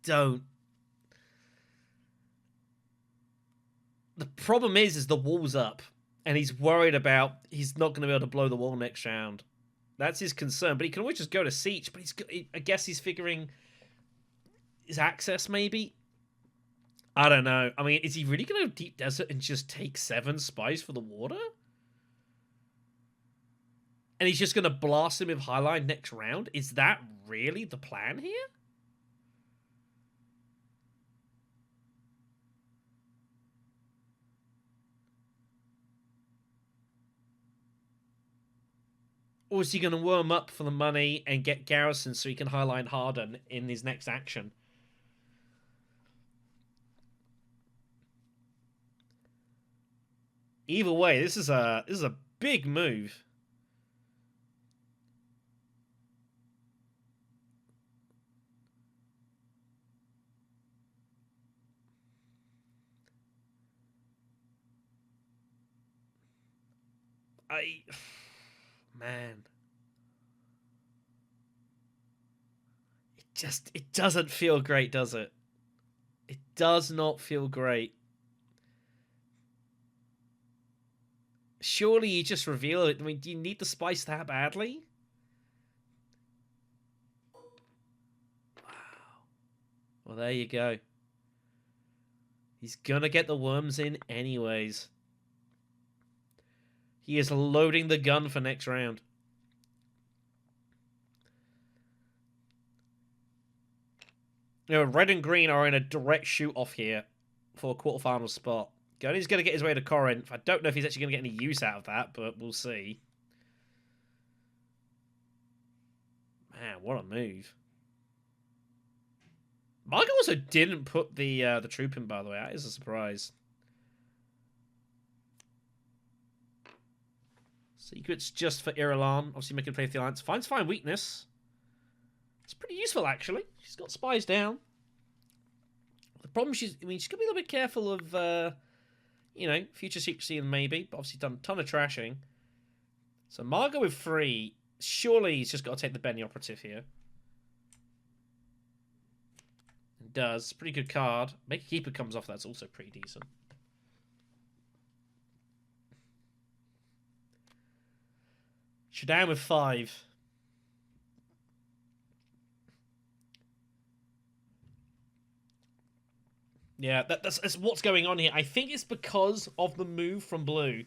don't. The problem is the wall's up, and he's worried about he's not going to be able to blow the wall next round. That's his concern, but he can always just go to Siege. But I guess he's figuring his access, maybe. I don't know. I mean, is he really going to Deep Desert and just take 7 spies for the water? And he's just going to blast him with Highline next round? Is that really the plan here? Or is he going to worm up for the money and get Garrison so he can Highline Harden in his next action? Either way, this is a big move. Man. It doesn't feel great, does it? It does not feel great. Surely you just reveal it. I mean, do you need the spice that badly? Wow. Well, there you go. He's gonna get the worms in anyways. He is loading the gun for next round. You know, red and green are in a direct shoot-off here for a quarterfinal spot. Gurney's going to get his way to Corinth. I don't know if he's actually going to get any use out of that, but we'll see. Man, what a move. Margo also didn't put the troop in, by the way. That is a surprise. Secrets just for Irulan. Obviously making play for the Alliance. Finds fine weakness. It's pretty useful, actually. She's got spies down. The problem she's going to be a little bit careful of, you know, future secrecy and maybe. But obviously done a ton of trashing. So Margo with 3. Surely he's just got to take the Benny Operative here. It does. Pretty good card. Make a Keeper comes off. That's also pretty decent. Shadan with 5. Yeah, that's what's going on here. I think it's because of the move from blue.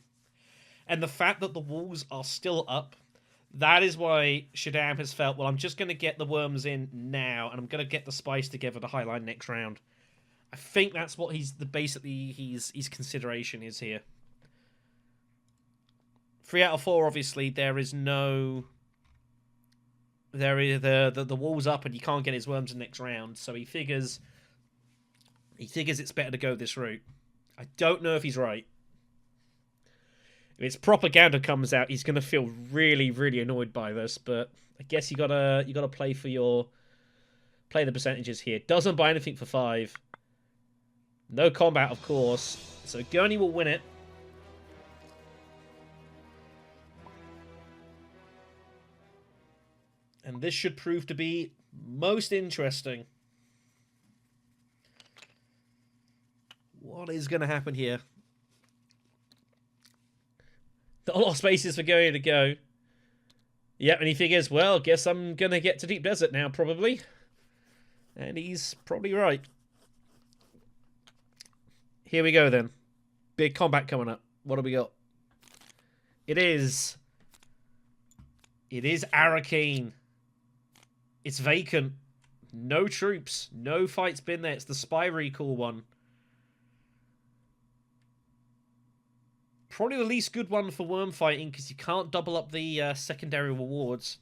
And the fact that the walls are still up. That is why Shadan has felt, well, I'm just going to get the worms in now. And I'm going to get the spice together to highline next round. I think that's what his consideration is here. 3 out of 4, obviously, there is no... The wall's up and you can't get his worms in the next round. So he figures it's better to go this route. I don't know if he's right. If his propaganda comes out, he's going to feel really, really annoyed by this. But I guess you gotta play the percentages here. Doesn't buy anything for 5. No combat, of course. So Gurney will win it. And this should prove to be most interesting. What is going to happen here? Not a lot of spaces for Gurney to go. Yep, and he figures, well, guess I'm going to get to Deep Desert now, probably. And he's probably right. Here we go, then. Big combat coming up. What do we got? It is Arakeen. It's vacant. No troops. No fights been there. It's the spy recall one. Probably the least good one for worm fighting because you can't double up the secondary rewards.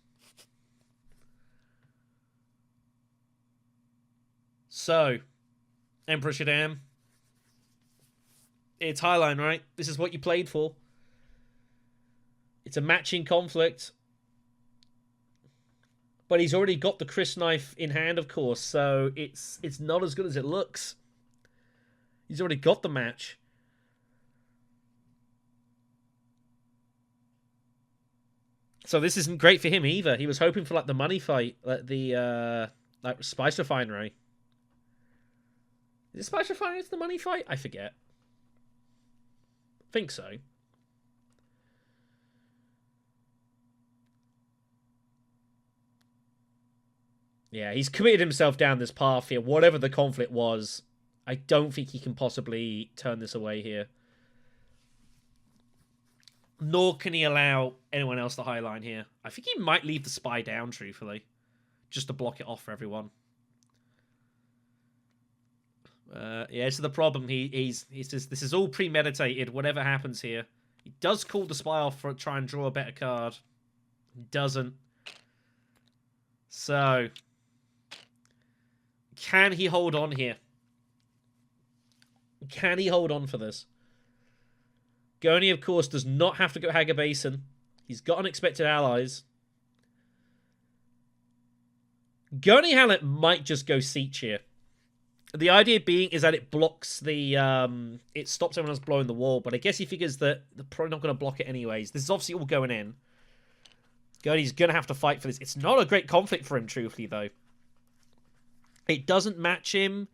So, Emperor Shadan. It's Highline, right? This is what you played for. It's a matching conflict. But he's already got the Chris knife in hand, of course, so it's not as good as it looks. He's already got the match. So this isn't great for him either. He was hoping for like the money fight at the like Spice Refinery. Is it Spice Refinery? It's the money fight? I forget. Think so. Yeah, he's committed himself down this path here. Whatever the conflict was, I don't think he can possibly turn this away here. Nor can he allow anyone else to highline here. I think he might leave the spy down, truthfully. Just to block it off for everyone. Yeah, so the problem, he says this is all premeditated, whatever happens here. He does call the spy off for try and draw a better card. He doesn't. So, can he hold on here? Can he hold on for this? Gurney, of course, does not have to go Haga Basin. He's got unexpected allies. Gurney Hallett might just go Siege here. The idea being is that it blocks the... it stops everyone else blowing the wall, but I guess he figures that they're probably not going to block it anyways. This is obviously all going in. Gurney's going to have to fight for this. It's not a great conflict for him, truthfully, though. It doesn't match him.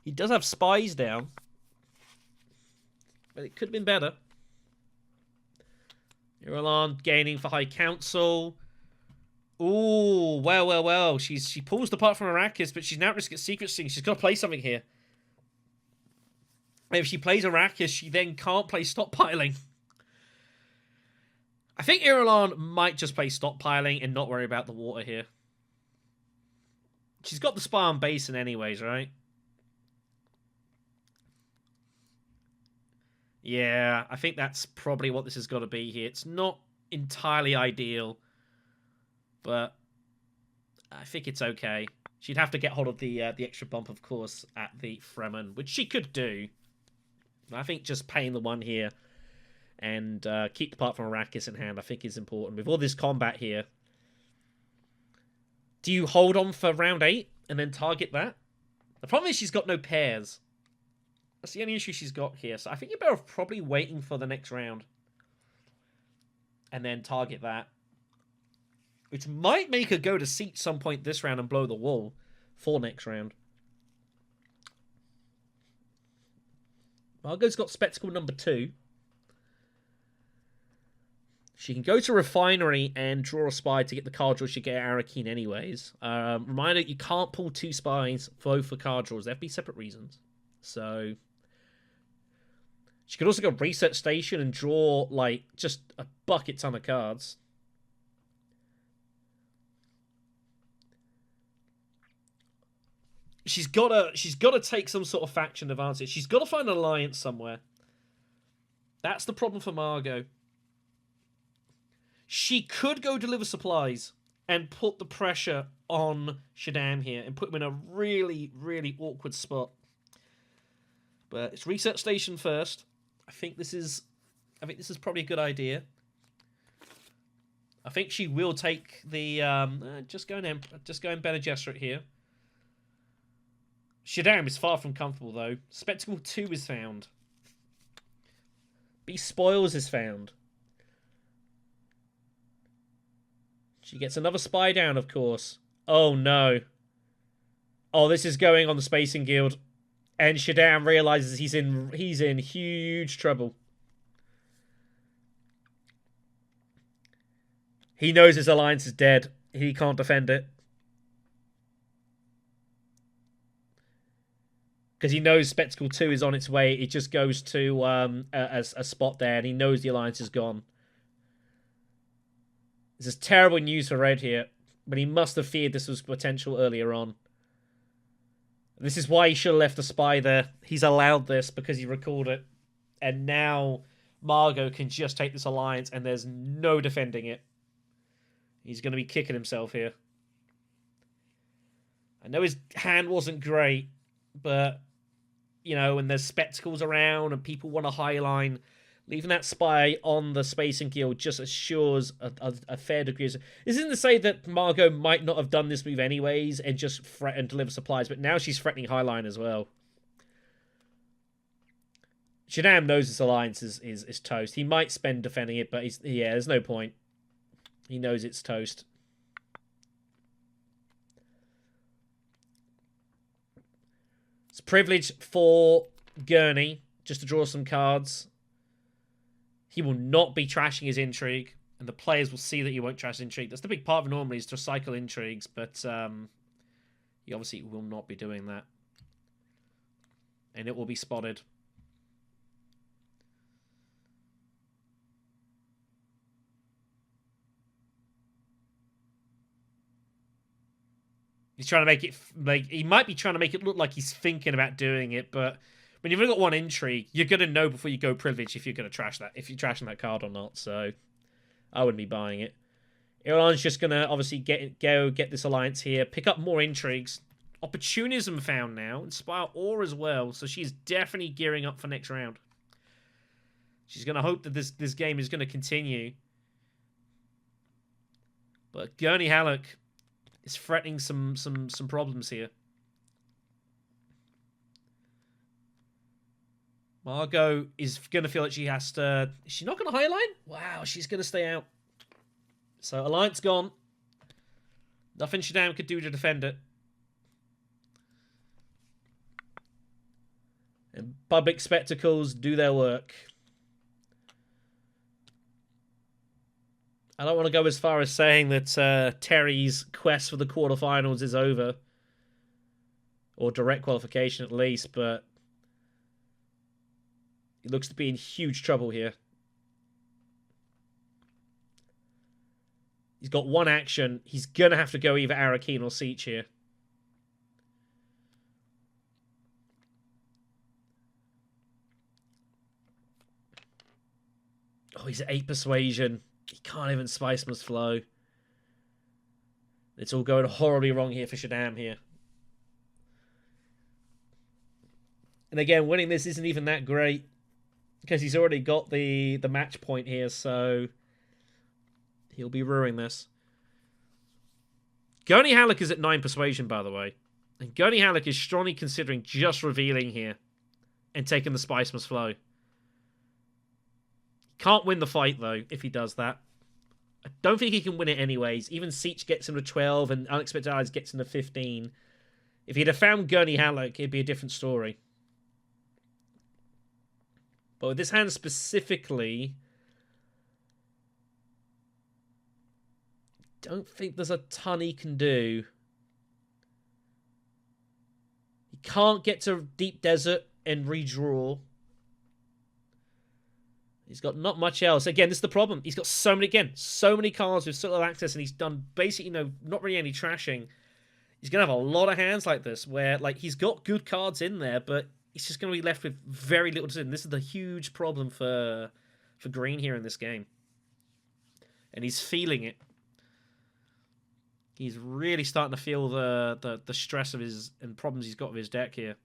He does have spies down. But it could have been better. Irulan gaining for High Council. Ooh, well. She pulls the part from Arrakis, but she's now at risk at Secret Sting. She's got to play something here. And if she plays Arrakis, she then can't play Stockpiling. I think Irulan might just play Stockpiling and not worry about the water here. She's got the spy on Basin anyways, right? Yeah, I think that's probably what this has got to be here. It's not entirely ideal, but I think it's okay. She'd have to get hold of the extra bump, of course, at the Fremen, which she could do. I think just paying the 1 here and keep the part from Arrakis in hand, I think is important. With all this combat here, do you hold on for round 8 and then target that? The problem is she's got no pairs. That's the only issue she's got here. So I think you're better off probably waiting for the next round. And then target that. Which might make her go to Siege some point this round and blow the wall for next round. Margot's got Spectacle number 2. She can go to Refinery and draw a spy to get the card draw she get Arakeen anyways. Reminder, you can't pull 2 spies both for card draws. They have to be separate reasons. So she could also go Research Station and draw, like, just a bucket ton of cards. She's got to take some sort of faction advantage. She's got to find an alliance somewhere. That's the problem for Margot. She could go deliver supplies and put the pressure on Shaddam here and put him in a really, really awkward spot. But it's Research Station first. I think this is probably a good idea. I think she will take the just go and Bene Gesserit here. Shaddam is far from comfortable though. Spectacle 2 is found. Beast Spoils is found. She gets another spy down, of course. Oh no. Oh, this is going on the Spacing Guild. And Shaddam realizes he's in huge trouble. He knows his alliance is dead. He can't defend it. Because he knows Spectacle 2 is on its way. It just goes to a spot there, and he knows the alliance is gone. This is terrible news for Red here, but he must have feared this was potential earlier on. This is why he should have left a spy there. He's allowed this because he recalled it. And now Margot can just take this alliance and there's no defending it. He's going to be kicking himself here. I know his hand wasn't great, but, you know, when there's spectacles around and people want a high line, leaving that spy on the Spacing Guild just assures a fair degree of... This isn't to say that Margot might not have done this move anyways and just threaten and deliver supplies, but now she's threatening Highline as well. Shaddam knows this alliance is toast. He might spend defending it, but yeah, there's no point. He knows it's toast. It's a privilege for Gurney just to draw some cards. He will not be trashing his intrigue, and the players will see that he won't trash intrigue. That's the big part of it normally, is to cycle intrigues, but he obviously will not be doing that. And it will be spotted. He's trying to make it, he might be trying to make it look like he's thinking about doing it, but when you've only got one intrigue, you're going to know before you go privilege if you're going to trash that, if you're trashing that card or not, so I wouldn't be buying it. Iran's just going to obviously get this alliance here, pick up more intrigues. Opportunism found now, Inspire Awe as well, so she's definitely gearing up for next round. She's going to hope that this game is going to continue. But Gurney Halleck is threatening some problems here. Margot is going to feel like she has to... Is she not going to highline? Wow, she's going to stay out. So, alliance gone. Nothing Shaddam could do to defend it. And public spectacles do their work. I don't want to go as far as saying that Terry's quest for the quarterfinals is over. Or direct qualification at least, but he looks to be in huge trouble here. He's got one action. He's going to have to go either Arakeen or Siege here. he's at 8 persuasion. He can't even spice must flow. It's all going horribly wrong here for Shaddam here. And again, winning this isn't even that great because he's already got the match point here, so he'll be ruining this. Gurney Halleck is at 9 persuasion, by the way. And Gurney Halleck is strongly considering just revealing here and taking the spice must flow. Can't win the fight, though, if he does that. I don't think he can win it anyways. Even Siege gets him to 12 and Unexpected Allies gets him to 15. If he'd have found Gurney Halleck, it'd be a different story. But with this hand specifically, don't think there's a ton he can do. He can't get to Deep Desert and redraw. He's got not much else. Again, this is the problem. He's got so many cards with so little access, and he's done basically, not really any trashing. He's going to have a lot of hands like this, where, he's got good cards in there, but he's just going to be left with very little to do. This is the huge problem for Green here in this game. And he's feeling it. He's really starting to feel the stress of and problems he's got with his deck here.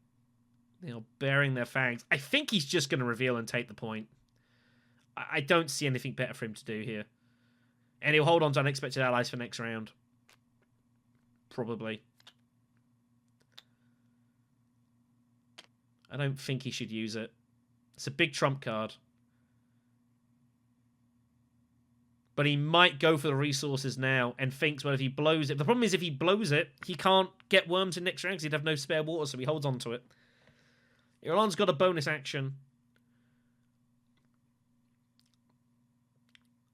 Bearing their fangs. I think he's just going to reveal and take the point. I don't see anything better for him to do here. And he'll hold on to Unexpected Allies for next round. Probably. I don't think he should use it. It's a big trump card. But he might go for the resources now and thinks, well, if he blows it... The problem is if he blows it, he can't get Worms in next round because he'd have no spare water, so he holds on to it. Irulan's got a bonus action.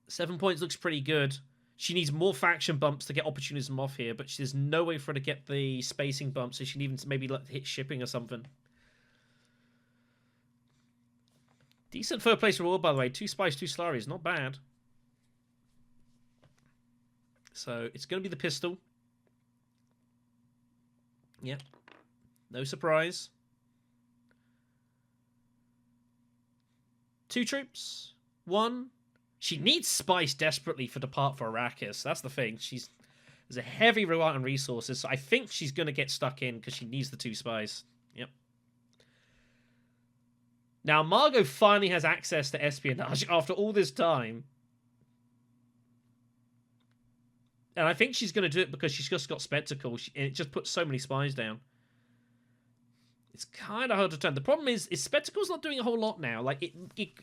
7 points looks pretty good. She needs more faction bumps to get opportunism off here, but there's no way for her to get the spacing bumps, so she needs to maybe hit shipping or something. Decent third place reward, by the way. 2 Spice, 2 Slaries. Not bad. So, it's going to be the pistol. Yep. No surprise. 2 troops. 1. She needs spice desperately for Depart for Arrakis. That's the thing. There's a heavy reliance on resources, so I think she's going to get stuck in because she needs the 2 spice. Yep. Now, Margot finally has access to espionage after all this time. And I think she's going to do it because she's just got Spectacle. And it just puts so many spies down. It's kind of hard to turn. The problem is Spectacle's not doing a whole lot now. It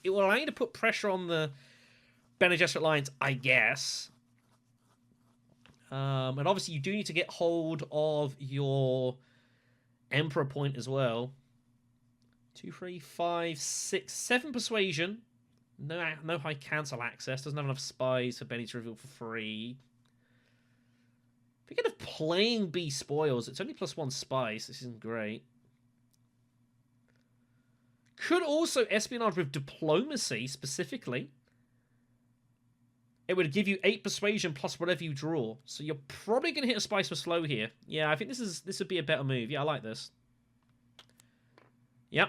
will allow you to put pressure on the Bene Gesserit lines, I guess. And obviously you do need to get hold of your Emperor point as well. 2, 3, 5, 6, 7 persuasion. No high cancel access. Doesn't have enough spies for Benny to reveal for free. Thinking of playing B spoils. It's only +1 spice. This isn't great. Could also espionage with diplomacy specifically. It would give you 8 persuasion plus whatever you draw. So you're probably going to hit a spice for slow here. Yeah, I think this would be a better move. Yeah, I like this. Yep.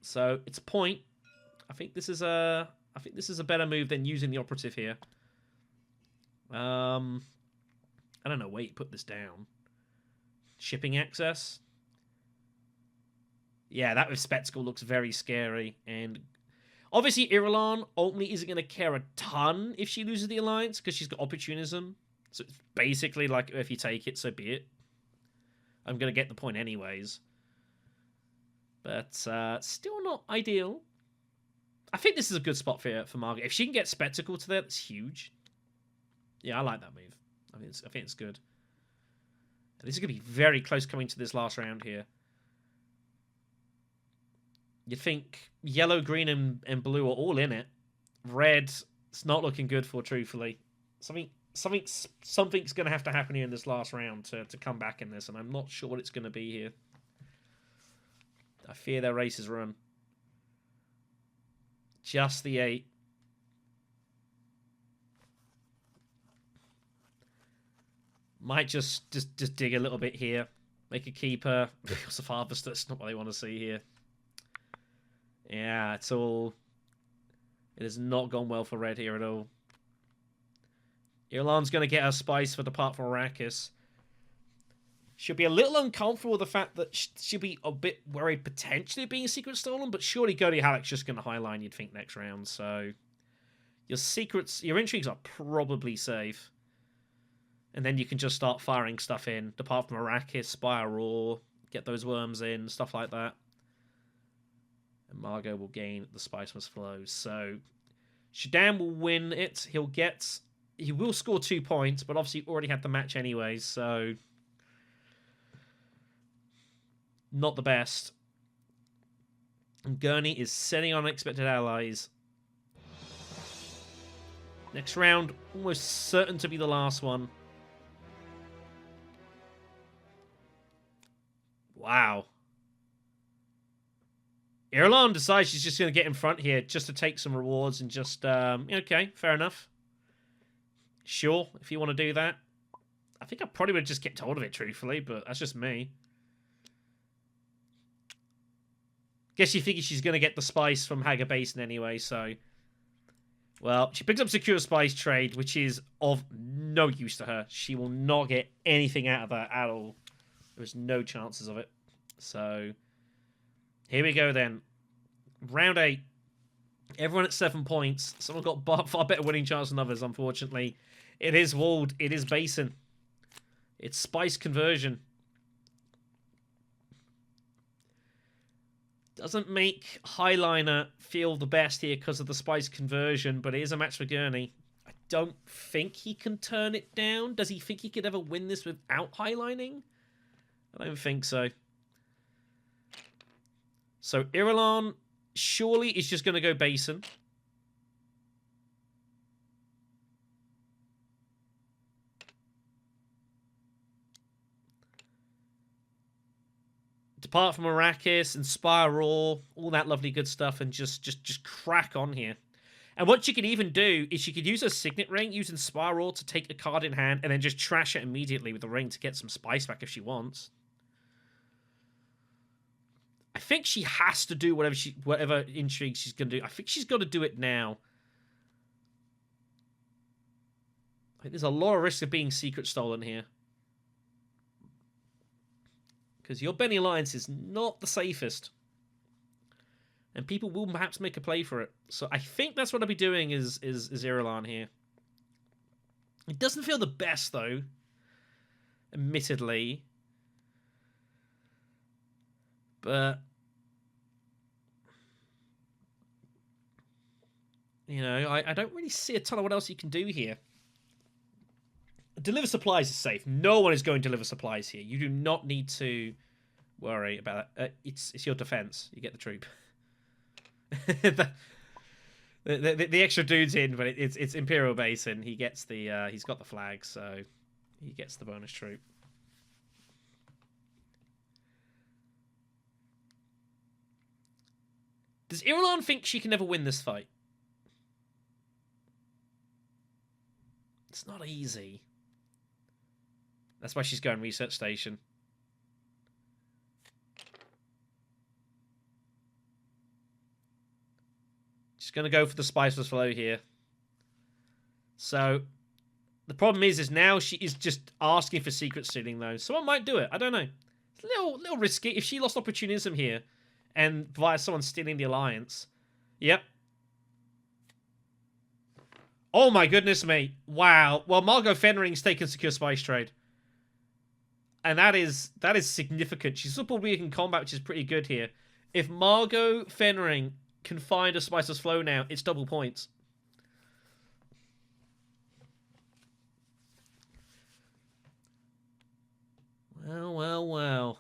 So it's a point. I think this is a better move than using the operative here. I don't know. Wait, put this down. Shipping access. Yeah, that with Spectacle looks very scary. And obviously, Irulan ultimately isn't going to care a ton if she loses the alliance because she's got opportunism. So it's basically like, if you take it, so be it. I'm going to get the point anyways. But still not ideal. I think this is a good spot for Margaret. If she can get Spectacle to that, it's huge. Yeah, I like that move. I think it's good. And this is going to be very close coming to this last round here. You think yellow, green, and blue are all in it. Red, it's not looking good for, truthfully. Something's going to have to happen here in this last round to come back in this, and I'm not sure what it's going to be here. I fear their race is run. Just the 8. Might just dig a little bit here. Make a keeper. Because of Harvest, that's not what they want to see here. Yeah, it's all It has not gone well for red here at all. Irulan's going to get her spice for Depart from Arrakis. She'll be a little uncomfortable with the fact that she'll be a bit worried potentially being secret stolen, but surely Gurney Halleck's just going to highline, you'd think, next round, so your secrets, your intrigues are probably safe. And then you can just start firing stuff in. Depart from Arrakis, Spire Roar, get those worms in, stuff like that. And Margot will gain the Spice Must Flow. So Shaddam will win it. He will score 2 points, but obviously already had the match anyway, so not the best. And Gurney is setting on unexpected allies. Next round, almost certain to be the last one. Wow. Irulan decides she's just going to get in front here just to take some rewards and just, okay, fair enough. Sure, if you want to do that. I think I probably would have just kept hold of it, truthfully, but that's just me. Guess she figures she's going to get the spice from Haga Basin anyway, so... Well, she picks up Secure Spice Trade, which is of no use to her. She will not get anything out of that at all. There's no chances of it. So, here we go then. Round 8. Everyone at 7 points. Someone got far better winning chance than others, unfortunately. It is Walled. It is Basin. It's Spice Conversion. Doesn't make Highliner feel the best here because of the Spice Conversion, but it is a match for Gurney. I don't think he can turn it down. Does he think he could ever win this without Highlining? I don't think so. So Irulan surely is just going to go Basin. Depart from Arrakis, Inspire Roar, all that lovely good stuff, and just crack on here. And what you could even do is you could use a Signet Ring, use Inspire Roar to take a card in hand, and then just trash it immediately with the ring to get some spice back if she wants. I think she has to do whatever intrigue she's going to do. I think she's got to do it now. I think there's a lot of risk of being secret stolen here. Because your Benny Alliance is not the safest. And people will perhaps make a play for it. So I think that's what I'll be doing is Irulan here. It doesn't feel the best, though. Admittedly. But... you know, I don't really see a ton of what else you can do here. Deliver supplies is safe. No one is going to deliver supplies here. You do not need to worry about it. It's your defense. You get the troop. the extra dude's in, but it's Imperial Basin. He gets the he's got the flag, so he gets the bonus troop. Does Irulan think she can ever win this fight? It's not easy. That's why she's going research station. She's going to go for the Spiceless Flow here. So, the problem is now she is just asking for secret stealing, though. Someone might do it. I don't know. It's a little risky. If she lost opportunism here, and via someone stealing the Alliance. Yep. Oh my goodness me. Wow. Well, Margot Fenring's taken Secure Spice Trade. And that is significant. She's still probably in combat, which is pretty good here. If Margot Fenring can find a Spiceless Flow now, it's double points. Well, well, well.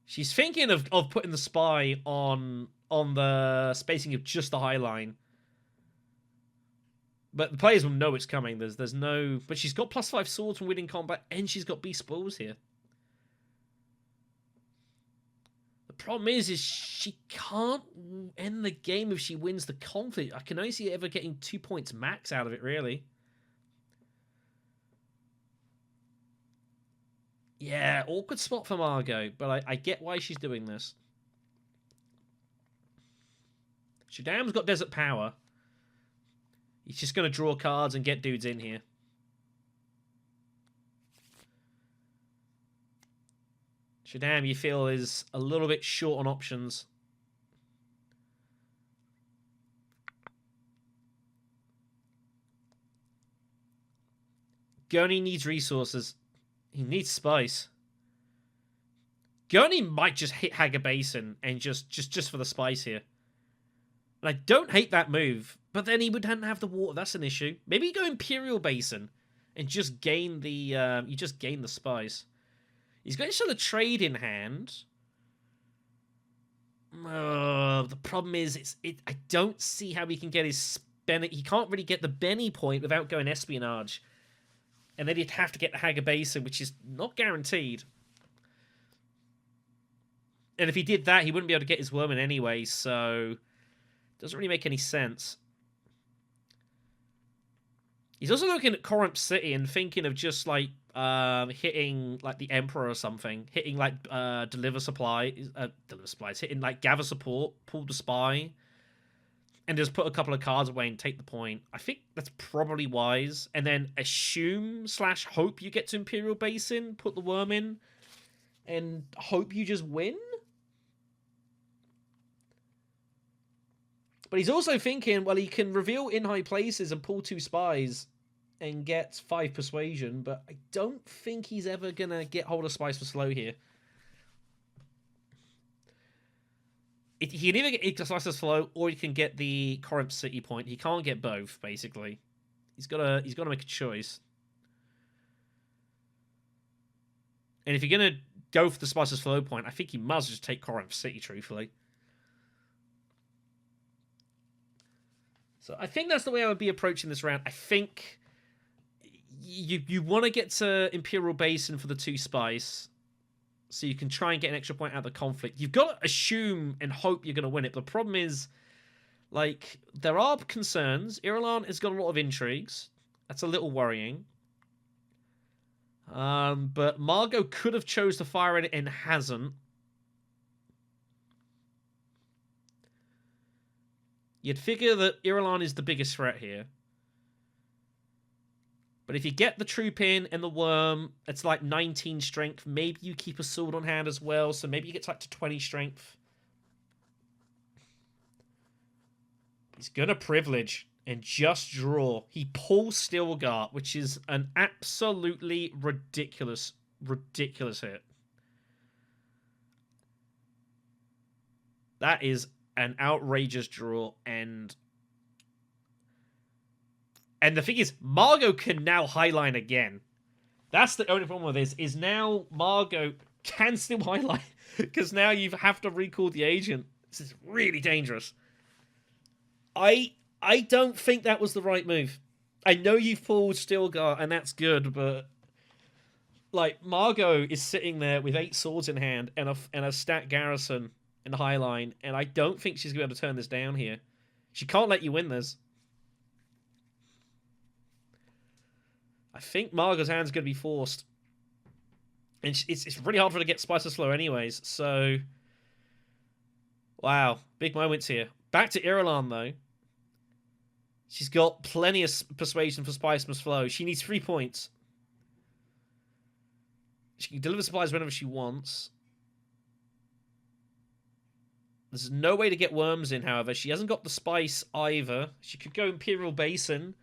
She's thinking of putting the spy on the spacing of just the High Line. But the players will know it's coming. There's no... But she's got +5 swords from winning combat, and she's got beast spoils here. The problem is she can't end the game if she wins the conflict. I can only see her ever getting 2 points max out of it, really. Yeah, awkward spot for Margot, but I get why she's doing this. Shaddam's got Desert Power. He's just going to draw cards and get dudes in here. Shaddam, you feel, is a little bit short on options. Gurney needs resources. He needs spice. Gurney might just hit Haga Basin and just for the spice here. And I don't hate that move, but then he wouldn't have the water. That's an issue. Maybe you go Imperial Basin and just gain the you just gain the spice. He's going to sell a trade in hand. The problem is I don't see how he can get his he can't really get the Benny point without going espionage. And then he'd have to get the Haga Basin, which is not guaranteed. And if he did that, he wouldn't be able to get his Worm in anyway, so doesn't really make any sense. He's also looking at Corinth City and thinking of just like hitting like the Emperor or something, hitting like deliver supplies, hitting like gather support, pull the spy, and just put a couple of cards away and take the point. I think that's probably wise. And then assume / hope you get to Imperial Basin, put the Worm in, and hope you just win. But he's also thinking, well, he can reveal in high places and pull 2 spies and get 5 persuasion, but I don't think he's ever going to get hold of spies for slow here. He can either get spies for slow or he can get the Corinth City point. He can't get both, basically. He's got to make a choice. And if you're going to go for the spies for slow point, I think he must just take Corinth City, truthfully. So I think that's the way I would be approaching this round. I think you want to get to Imperial Basin for the 2 spice, so you can try and get an extra point out of the conflict. You've got to assume and hope you're going to win it. The problem is, like, there are concerns. Irulan has got a lot of intrigues. That's a little worrying. But Margot could have chose to fire it and hasn't. You'd figure that Irulan is the biggest threat here. But if you get the troop in and the Worm, it's like 19 strength. Maybe you keep a sword on hand as well, so maybe you get like to 20 strength. He's going to privilege and just draw. He pulls Stilgar, which is an absolutely ridiculous hit. That is an outrageous draw, and the thing is, Margot can now highline again. That's the only problem with this, is now Margot can still highlight, because now you have to recall the agent. This is really dangerous. I don't think that was the right move. I know you've pulled Stilgar, and that's good, but like, Margot is sitting there with 8 swords in hand and a stat garrison in the high line, and I don't think she's going to be able to turn this down here. She can't let you win this. I think Margot's hand's going to be forced. And it's really hard for her to get Spice of Slow anyways, so... Wow, big moments here. Back to Irulan, though. She's got plenty of persuasion for Spice must flow. She needs 3 points. She can deliver supplies whenever she wants. There's no way to get worms in, however. She hasn't got the spice either. She could go Imperial Basin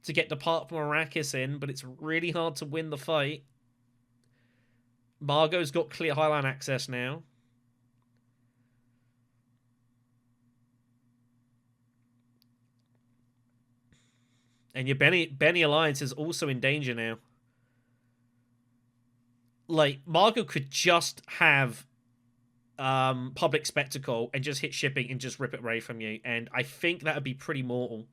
to get Depart from Arrakis in, but it's really hard to win the fight. Margot's got clear Highline access now. And your Benny Alliance is also in danger now. Like, Margot could just have public spectacle and just hit shipping and just rip it away from you, and I think that would be pretty mortal.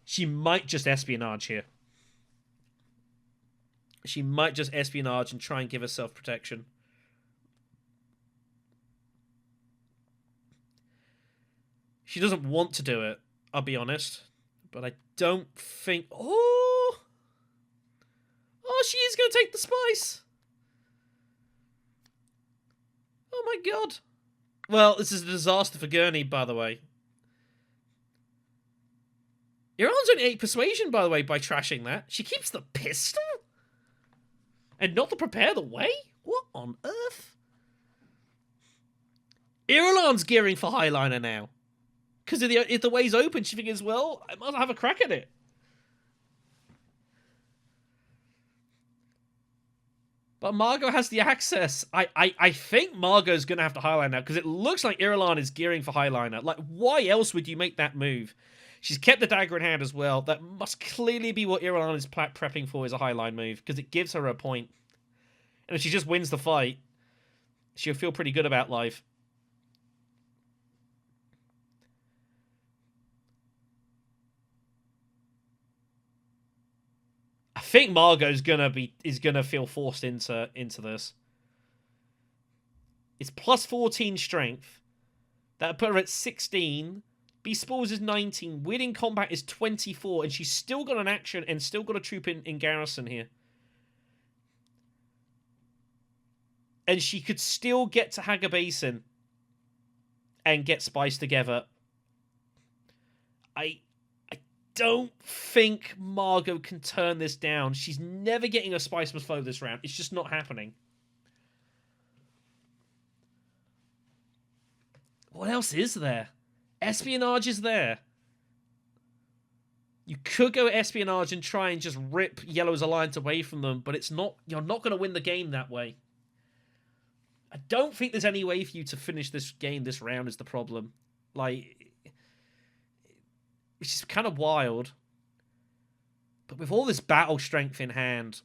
She might just espionage here. She might just espionage and try and give herself protection. She doesn't want to do it, I'll be honest, but I don't think... Oh! take the spice. Oh my god. Well, this is a disaster for Gurney, by the way. Irulan's only 8 persuasion, by the way, by trashing that. She keeps the pistol? And not to prepare the way? What on earth? Irulan's gearing for Highliner now. Because if the way's open, she figures, well, I might have a crack at it. But Margot has the access. I think Margot's going to have to Highliner now, because it looks like Irulan is gearing for Highliner. Like, why else would you make that move? She's kept the dagger in hand as well. That must clearly be what Irulan is prepping for, is a Highline move, because it gives her a point. And if she just wins the fight, she'll feel pretty good about life. I think Margot's gonna feel forced into this. It's plus 14 strength. That'll put her at 16. Beast Spores is 19. Winning combat is 24, and she's still got an action and still got a troop in garrison here. And she could still get to Haga Basin and get Spice together. I don't think Margot can turn this down. She's never getting a Spice must flow this round. It's just not happening. What else is there? Espionage is there. You could go Espionage and try and just rip Yellow's alliance away from them, but it's not. You're not going to win the game that way. I don't think there's any way for you to finish this game this round is the problem. Like, which is kind of wild. But with all this battle strength in hand,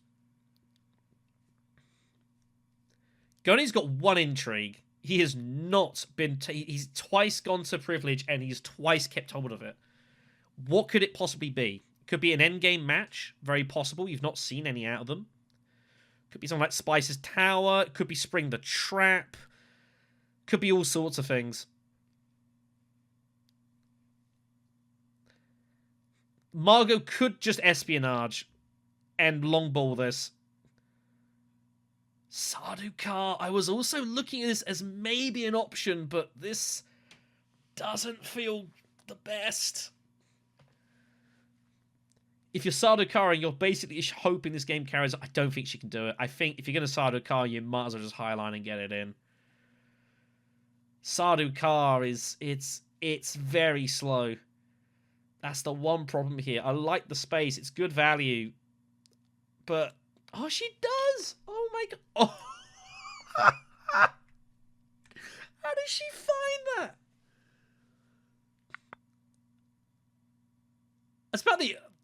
Gurney's got 1 intrigue. He has not been... he's twice gone to privilege, and he's twice kept hold of it. What could it possibly be? Could be an endgame match. Very possible. You've not seen any out of them. Could be something like Spice's Tower. Could be Spring the Trap. Could be all sorts of things. Margot could just Espionage and longball this. Sardaukar, I was also looking at this as maybe an option, but this doesn't feel the best. If you're Sardaukar and you're basically hoping this game carries, I don't think she can do it. I think if you're going to Sardaukar, you might as well just Highline and get it in. Sardaukar it's very slow. That's the one problem here. I like the space. It's good value. But, oh, she does! Oh my god. Oh. How did she find that?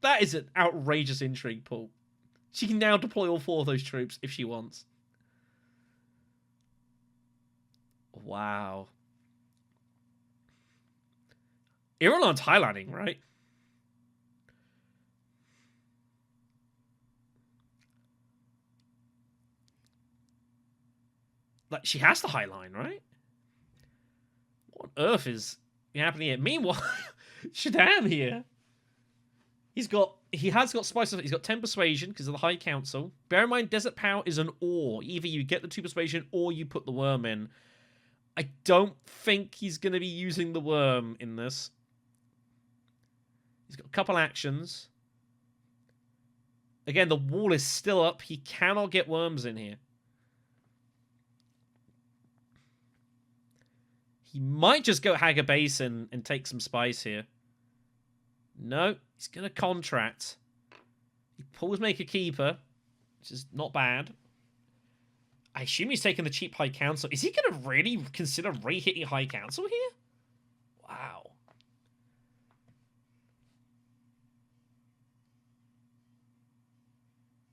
That is an outrageous intrigue, Paul. She can now deploy all 4 of those troops if she wants. Wow. Irulan's highlighting, right? Like, she has the highline, right? What on earth is happening here? Meanwhile, Shaddam here. He has got Spice. He's got 10 persuasion because of the High Council. Bear in mind, Desert Power is an or. Either you get the 2 persuasion or you put the worm in. I don't think he's going to be using the worm in this. He's got a couple actions. Again, the wall is still up. He cannot get worms in here. He might just go Haga Basin and take some spice here. No, he's going to contract. He pulls Make a Keeper, which is not bad. I assume he's taking the cheap High Council. Is he going to really consider re-hitting High Council here? Wow.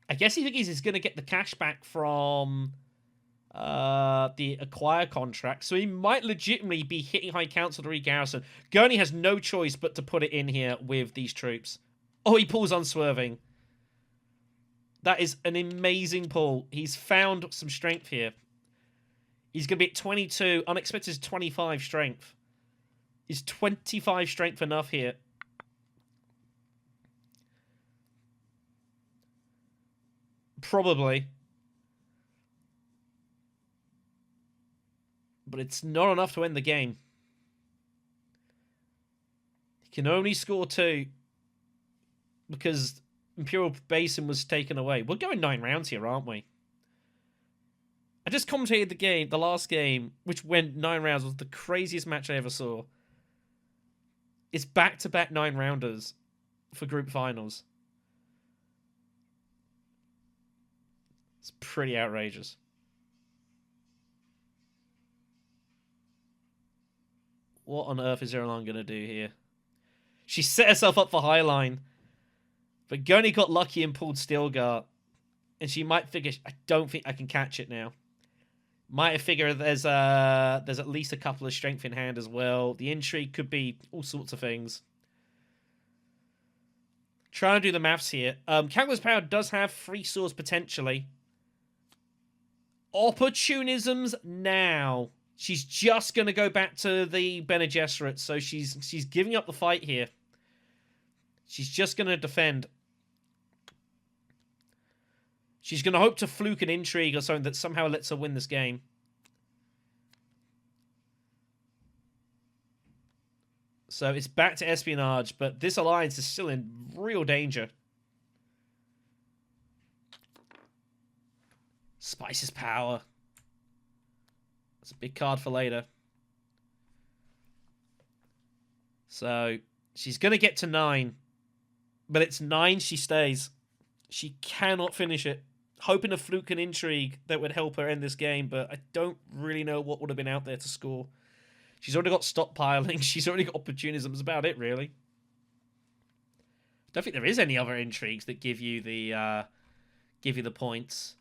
I guess he thinks he's going to get the cash back from the acquire contract, so he might legitimately be hitting High Council to re-garrison. Gurney has no choice but to put it in here with these troops. Oh, he pulls Unswerving. That is an amazing pull. He's found some strength here. He's going to be at 22. Unexpected is 25 strength. Is 25 strength enough here? Probably. But it's not enough to end the game. He can only score 2 because Imperial Basin was taken away. We're going 9 rounds here, aren't we? I just commentated the last game, which went 9 rounds, was the craziest match I ever saw. It's back-to-back 9-rounders for group finals. It's pretty outrageous. What on earth is Irulan going to do here? She set herself up for Highline. But Gurney got lucky and pulled Stilgar. And she might figure, I don't think I can catch it now. Might have figured there's at least a couple of strength in hand as well. The intrigue could be all sorts of things. Trying to do the maths here. Countless Power does have 3 swords potentially. Opportunisms now. She's just going to go back to the Bene Gesserit, so she's giving up the fight here. She's just going to defend. She's going to hope to fluke an intrigue or something that somehow lets her win this game. So it's back to espionage, but this alliance is still in real danger. Spice's power. That's a big card for later. So she's going to get to 9. But it's 9 she stays. She cannot finish it. Hoping to fluke an intrigue that would help her end this game, but I don't really know what would have been out there to score. She's already got stockpiling. She's already got opportunism. That's about it, really. Don't think there is any other intrigues that give you the points.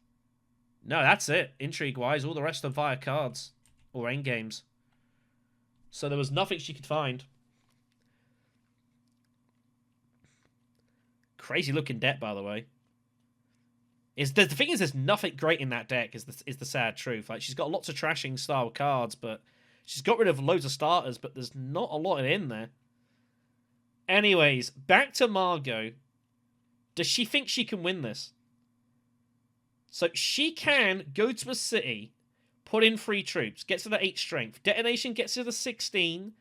No, that's it. Intrigue-wise, all the rest are via cards or endgames. So there was nothing she could find. Crazy looking deck, by the way. The thing is, there's nothing great in that deck. Is the sad truth. Like, she's got lots of trashing style cards, but she's got rid of loads of starters. But there's not a lot in there. Anyways, back to Margot. Does she think she can win this? So she can go to a city, put in 3 troops, gets to the 8 strength. Detonation gets to the 16.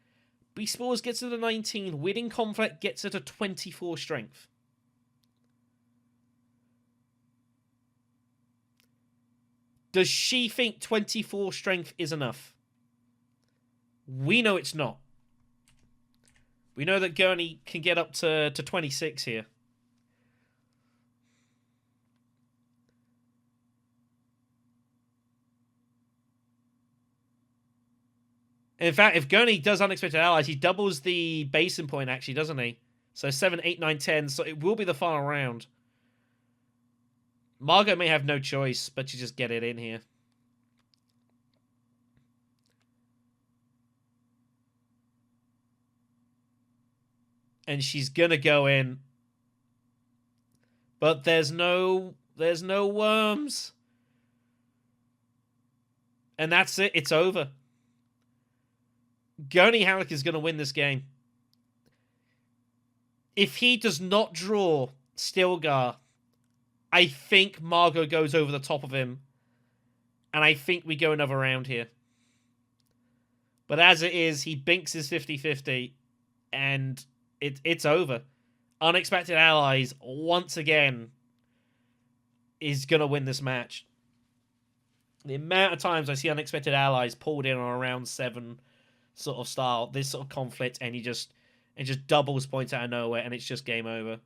Beast Spores gets to the 19. Wedding Conflict gets her to 24 strength. Does she think 24 strength is enough? We know it's not. We know that Gurney can get up to 26 here. In fact, if Gurney does Unexpected Allies, he doubles the basin point, actually, doesn't he? So 7, 8, 9, 10. So it will be the final round. Margot may have no choice, but you just get it in here. And she's going to go in. But there's no worms. And that's it. It's over. Gurney Halleck is going to win this game. If he does not draw Stilgar, I think Margot goes over the top of him. And I think we go another round here. But as it is, he binks his 50-50. And it's over. Unexpected Allies, once again, is going to win this match. The amount of times I see Unexpected Allies pulled in on a round 7 sort of style, this sort of conflict, and he just doubles points out of nowhere, and it's just game over.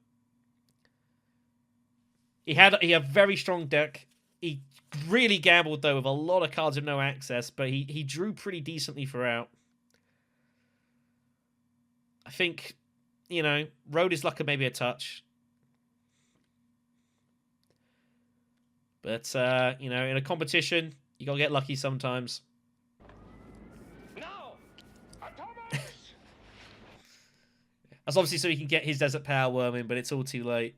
He had a very strong deck. He really gambled, though, with a lot of cards with no access, but he drew pretty decently throughout. I think, rode his luck and maybe a touch. But, in a competition, you gotta get lucky sometimes. That's obviously so he can get his Desert Power Worm in, but it's all too late.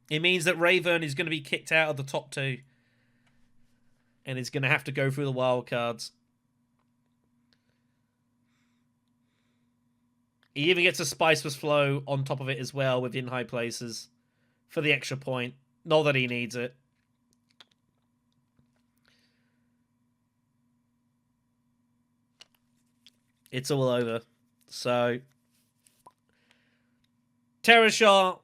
It means that Rayvern is going to be kicked out of the top 2. And is going to have to go through the wild cards. He even gets a Spiceless Flow on top of it as well within high places for the extra point. Not that he needs it. It's all over. So Terrasashar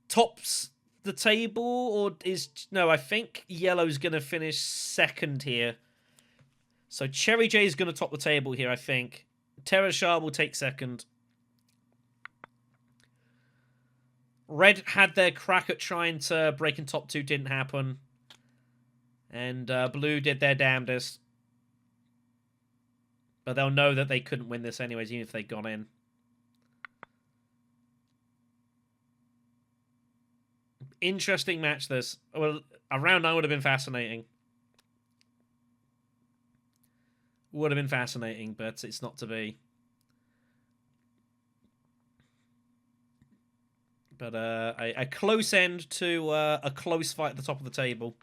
tops the table, or is... No, I think Yellow's going to finish second here. So CherryJ is going to top the table here, I think. Terrasashar will take second. Red had their crack at trying to break in top 2, didn't happen. And Blue did their damnedest. But they'll know that they couldn't win this anyways, even if they'd gone in. Interesting match, this. Well, a round 9 would have been fascinating. Would have been fascinating, but it's not to be. But a close end to a close fight at the top of the table.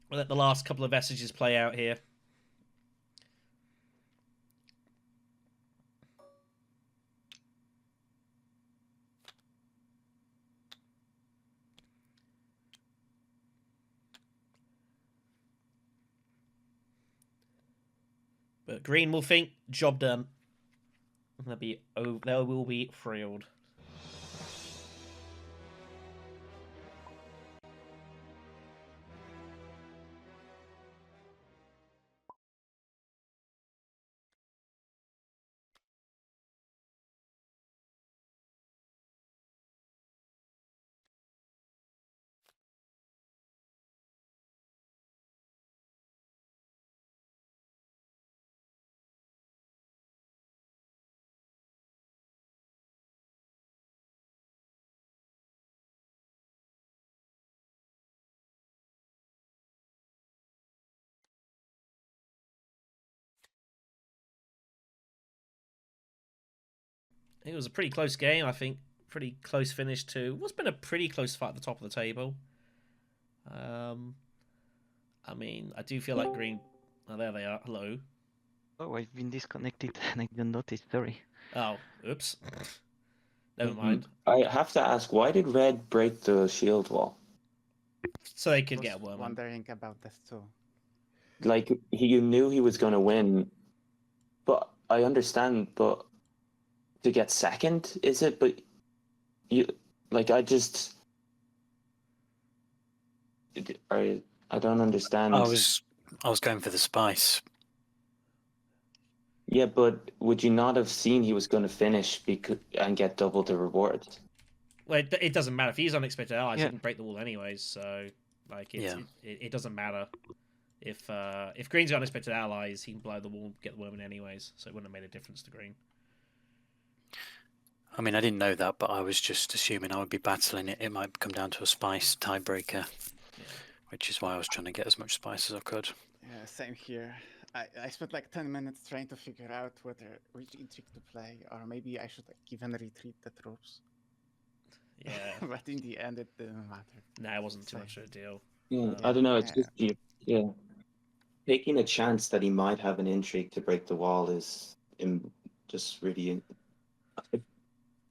We'll let the last couple of messages play out here. But Green will think, job done. They will be thrilled. It was a pretty close game, I think. Pretty close finish too. What's been a pretty close fight at the top of the table. I mean, I do feel like Green... Oh, there they are. Hello. Oh, I've been disconnected and I didn't notice. Sorry. Oh, oops. Never mind. I have to ask, why did Red break the shield wall? So they could get a I was worm. wondering about this too. Like, you knew he was going to win, but I understand, but to get second, is it? But you, like, I don't understand. I was going for the spice. Yeah, but would you not have seen he was going to finish and get double the rewards? Well, it doesn't matter. If he's unexpected allies, Yeah. he can break the wall anyways, so... Like, Yeah. it doesn't matter. If Green's got unexpected allies, he can blow the wall, get the worm in anyways, so it wouldn't have made a difference to Green. I mean, I didn't know that, but I was just assuming I would be battling it. It might come down to a spice tiebreaker, which is why I was trying to get as much spice as I could. Yeah, same here. I spent like 10 minutes trying to figure out which intrigue to play, or maybe I should like even retreat the troops. Yeah. But in the end, it didn't matter. Nah, it wasn't too much of a deal. Yeah, I don't know. It's just taking a chance that he might have an intrigue to break the wall is just really.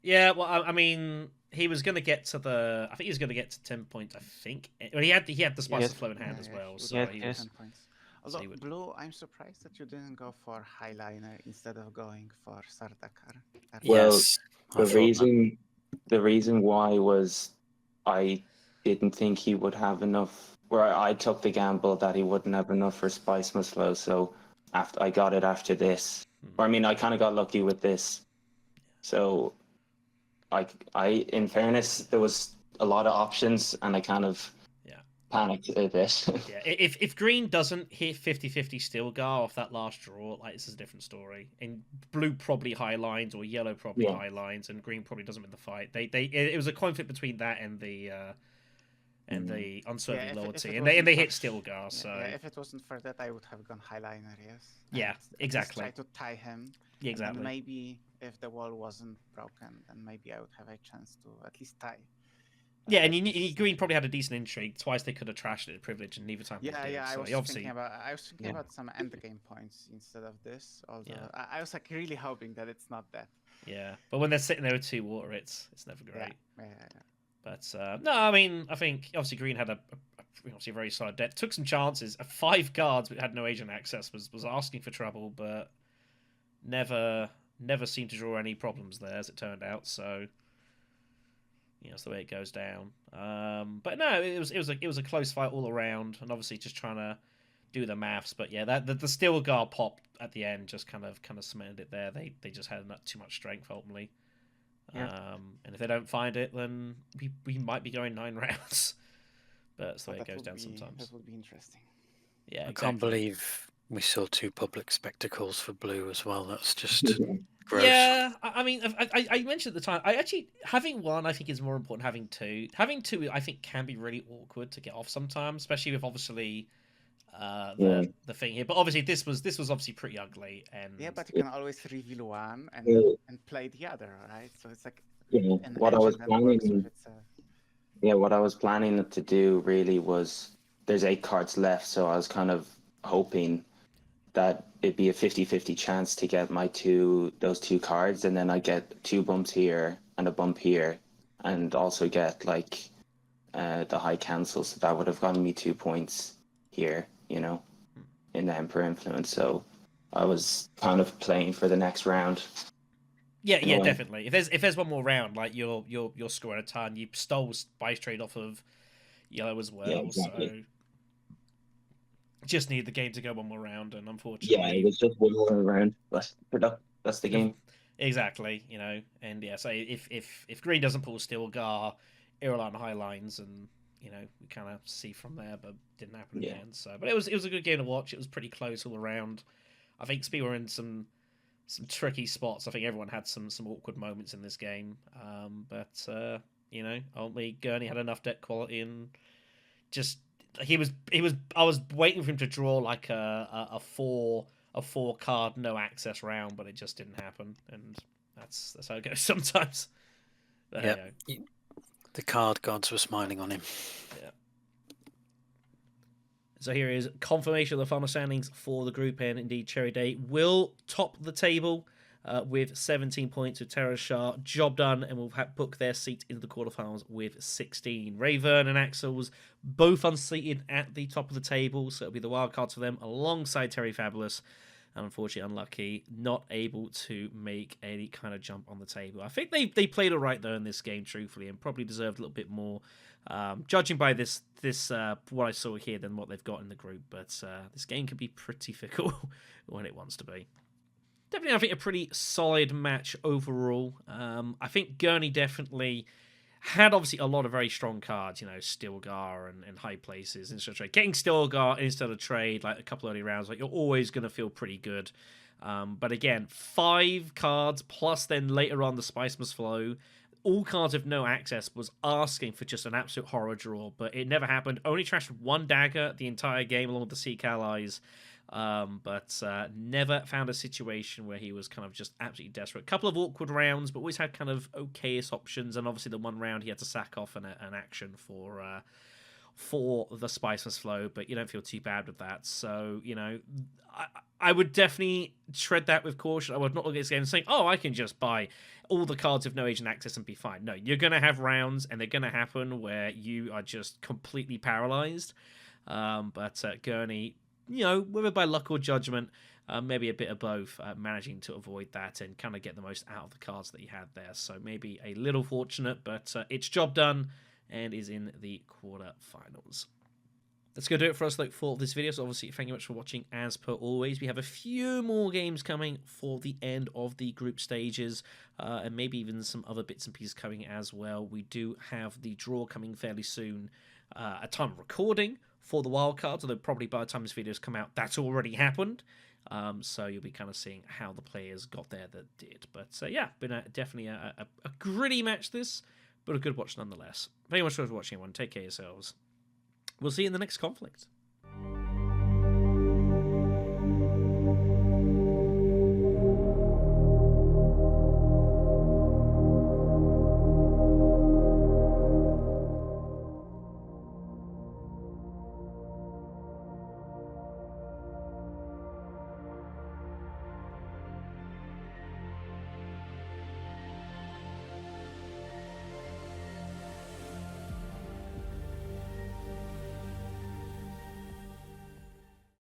Yeah, well, I mean, he was going to get to the... I think he was going to get to 10 points, I think. Well, he had the Spice of Flow in hand as well, so Yes, he yes. was... 10 points. Although, would- Blue, I'm surprised that you didn't go for Highliner instead of going for Sardaukar. Well, Yes, I The thought that. reason why was I didn't think he would have enough. Where I took the gamble that he wouldn't have enough for Spice Must Flow, so after I got it after this, or I mean, I kind of got lucky with this. So, in fairness, there was a lot of options, and I kind of panicked a bit. Yeah, if Green doesn't hit 50-50 Stilgar off that last draw, like, this is a different story. And Blue probably high lines, or Yellow probably high lines, and Green probably doesn't win the fight. It was a conflict between that and the Unswerving Loyalty, and they hit Stilgar. So if it wasn't for that, I would have gone Highliner. Yes. Yeah, And at least exactly. try to tie him. Exactly. And maybe if the wall wasn't broken, then maybe I would have a chance to at least tie. Yeah, and Green probably had a decent intrigue. Twice they could have trashed it at privilege, and neither time they Yeah, did. yeah. So I was obviously, thinking about some end game points instead of this. Although Yeah. I was like really hoping that it's not that. yeah. But when they're sitting there with 2 water, it's never Yeah, great. yeah. But no, I mean, I think obviously Green had obviously a very solid deck. Took some chances. 5 cards but had no agent access was asking for trouble, but never seemed to draw any problems there, as it turned out. So that's the way it goes down. But no, it was a close fight all around, and obviously just trying to do the maths. But yeah, that the steel guard pop at the end just kind of cemented it there. They just had too much strength ultimately. Yeah. And if they don't find it, then we might be going 9 rounds. But that's the way it That goes would down be- sometimes. That would be interesting. Yeah, I exactly. can't believe we saw 2 public spectacles for blue as well. That's just gross. Yeah, I mean, I mentioned at the time, I actually, having 1, I think, is more important than having 2. Having 2, I think, can be really awkward to get off sometimes, especially with, obviously, the thing here. But obviously, this was obviously pretty ugly. And Yeah, but you can always reveal one Yeah. and play the other, right? So it's like an What I was engine that works planning, with its. what I was planning to do really was there's 8 cards left, so I was kind of hoping that it'd be a 50-50 chance to get those 2 cards, and then I get 2 bumps here and a bump here, and also get like the high cancel, so that would have gotten me 2 points here, in the Emperor influence. So I was kind of playing for the next round. Yeah, Anyway. definitely. If there's one more round, like you're scoring a ton. You stole Spice Trade off of yellow as well, Yeah, exactly. so just need the game to go one more round, and Yeah, unfortunately, it was just one more round. That's the game. exactly, and yeah. So if Green doesn't pull Stilgar, Irulan high lines, and we kind of see from there, but didn't happen Yeah. again. So, but it was a good game to watch. It was pretty close all around. I think Speed were in some tricky spots. I think everyone had some awkward moments in this game. But ultimately Gurney had enough deck quality, and just he was. I was waiting for him to draw like a 4 card no access round, but it just didn't happen, and that's how it goes sometimes. But, Yep. The card gods were smiling on him. Yeah. So here is confirmation of the final standings for the group, and indeed CherryJ will top the table with 17 points with Terrasashar. Job done, and will book their seat into the quarterfinals with 16. Rayvern and Axels both unseated at the top of the table, so it'll be the wild cards for them alongside Terry Fabulous. And unfortunately, Unlucky not able to make any kind of jump on the table. I think they played all right though in this game, truthfully, and probably deserved a little bit more, judging by this what I saw here than what they've got in the group. But this game can be pretty fickle when it wants to be. Definitely, I think a pretty solid match overall. I think Gurney definitely had obviously a lot of very strong cards, Stilgar and high places instead of trade. Getting Stilgar instead of trade, like a couple early rounds, like you're always going to feel pretty good. But again, 5 cards plus then later on the Spice Must Flow. All cards with no access was asking for just an absolute horror draw, but it never happened. Only trashed 1 dagger the entire game along with the Seek Allies. But never found a situation where he was kind of just absolutely desperate. A couple of awkward rounds, but always had kind of okayish options. And obviously the one round he had to sack off an action for the Spice Must Flow, but you don't feel too bad with that. So, I would definitely tread that with caution. I would not look at this game and say, I can just buy all the cards with no agent access and be fine. No, you're going to have rounds, and they're going to happen where you are just completely paralyzed. But Gurney, whether by luck or judgment, maybe a bit of both, managing to avoid that and kind of get the most out of the cards that he had there. So maybe a little fortunate, but it's job done and is in the quarterfinals. That's going to do it for us for this video. So obviously, thank you much for watching as per always. We have a few more games coming for the end of the group stages, and maybe even some other bits and pieces coming as well. We do have the draw coming fairly soon at time of recording for the wildcards, although probably by the time this video's come out, that's already happened. So you'll be kind of seeing how the players got there that did. But been definitely a gritty match this, but a good watch nonetheless. Thank you much for watching, everyone. Take care of yourselves. We'll see you in the next conflict.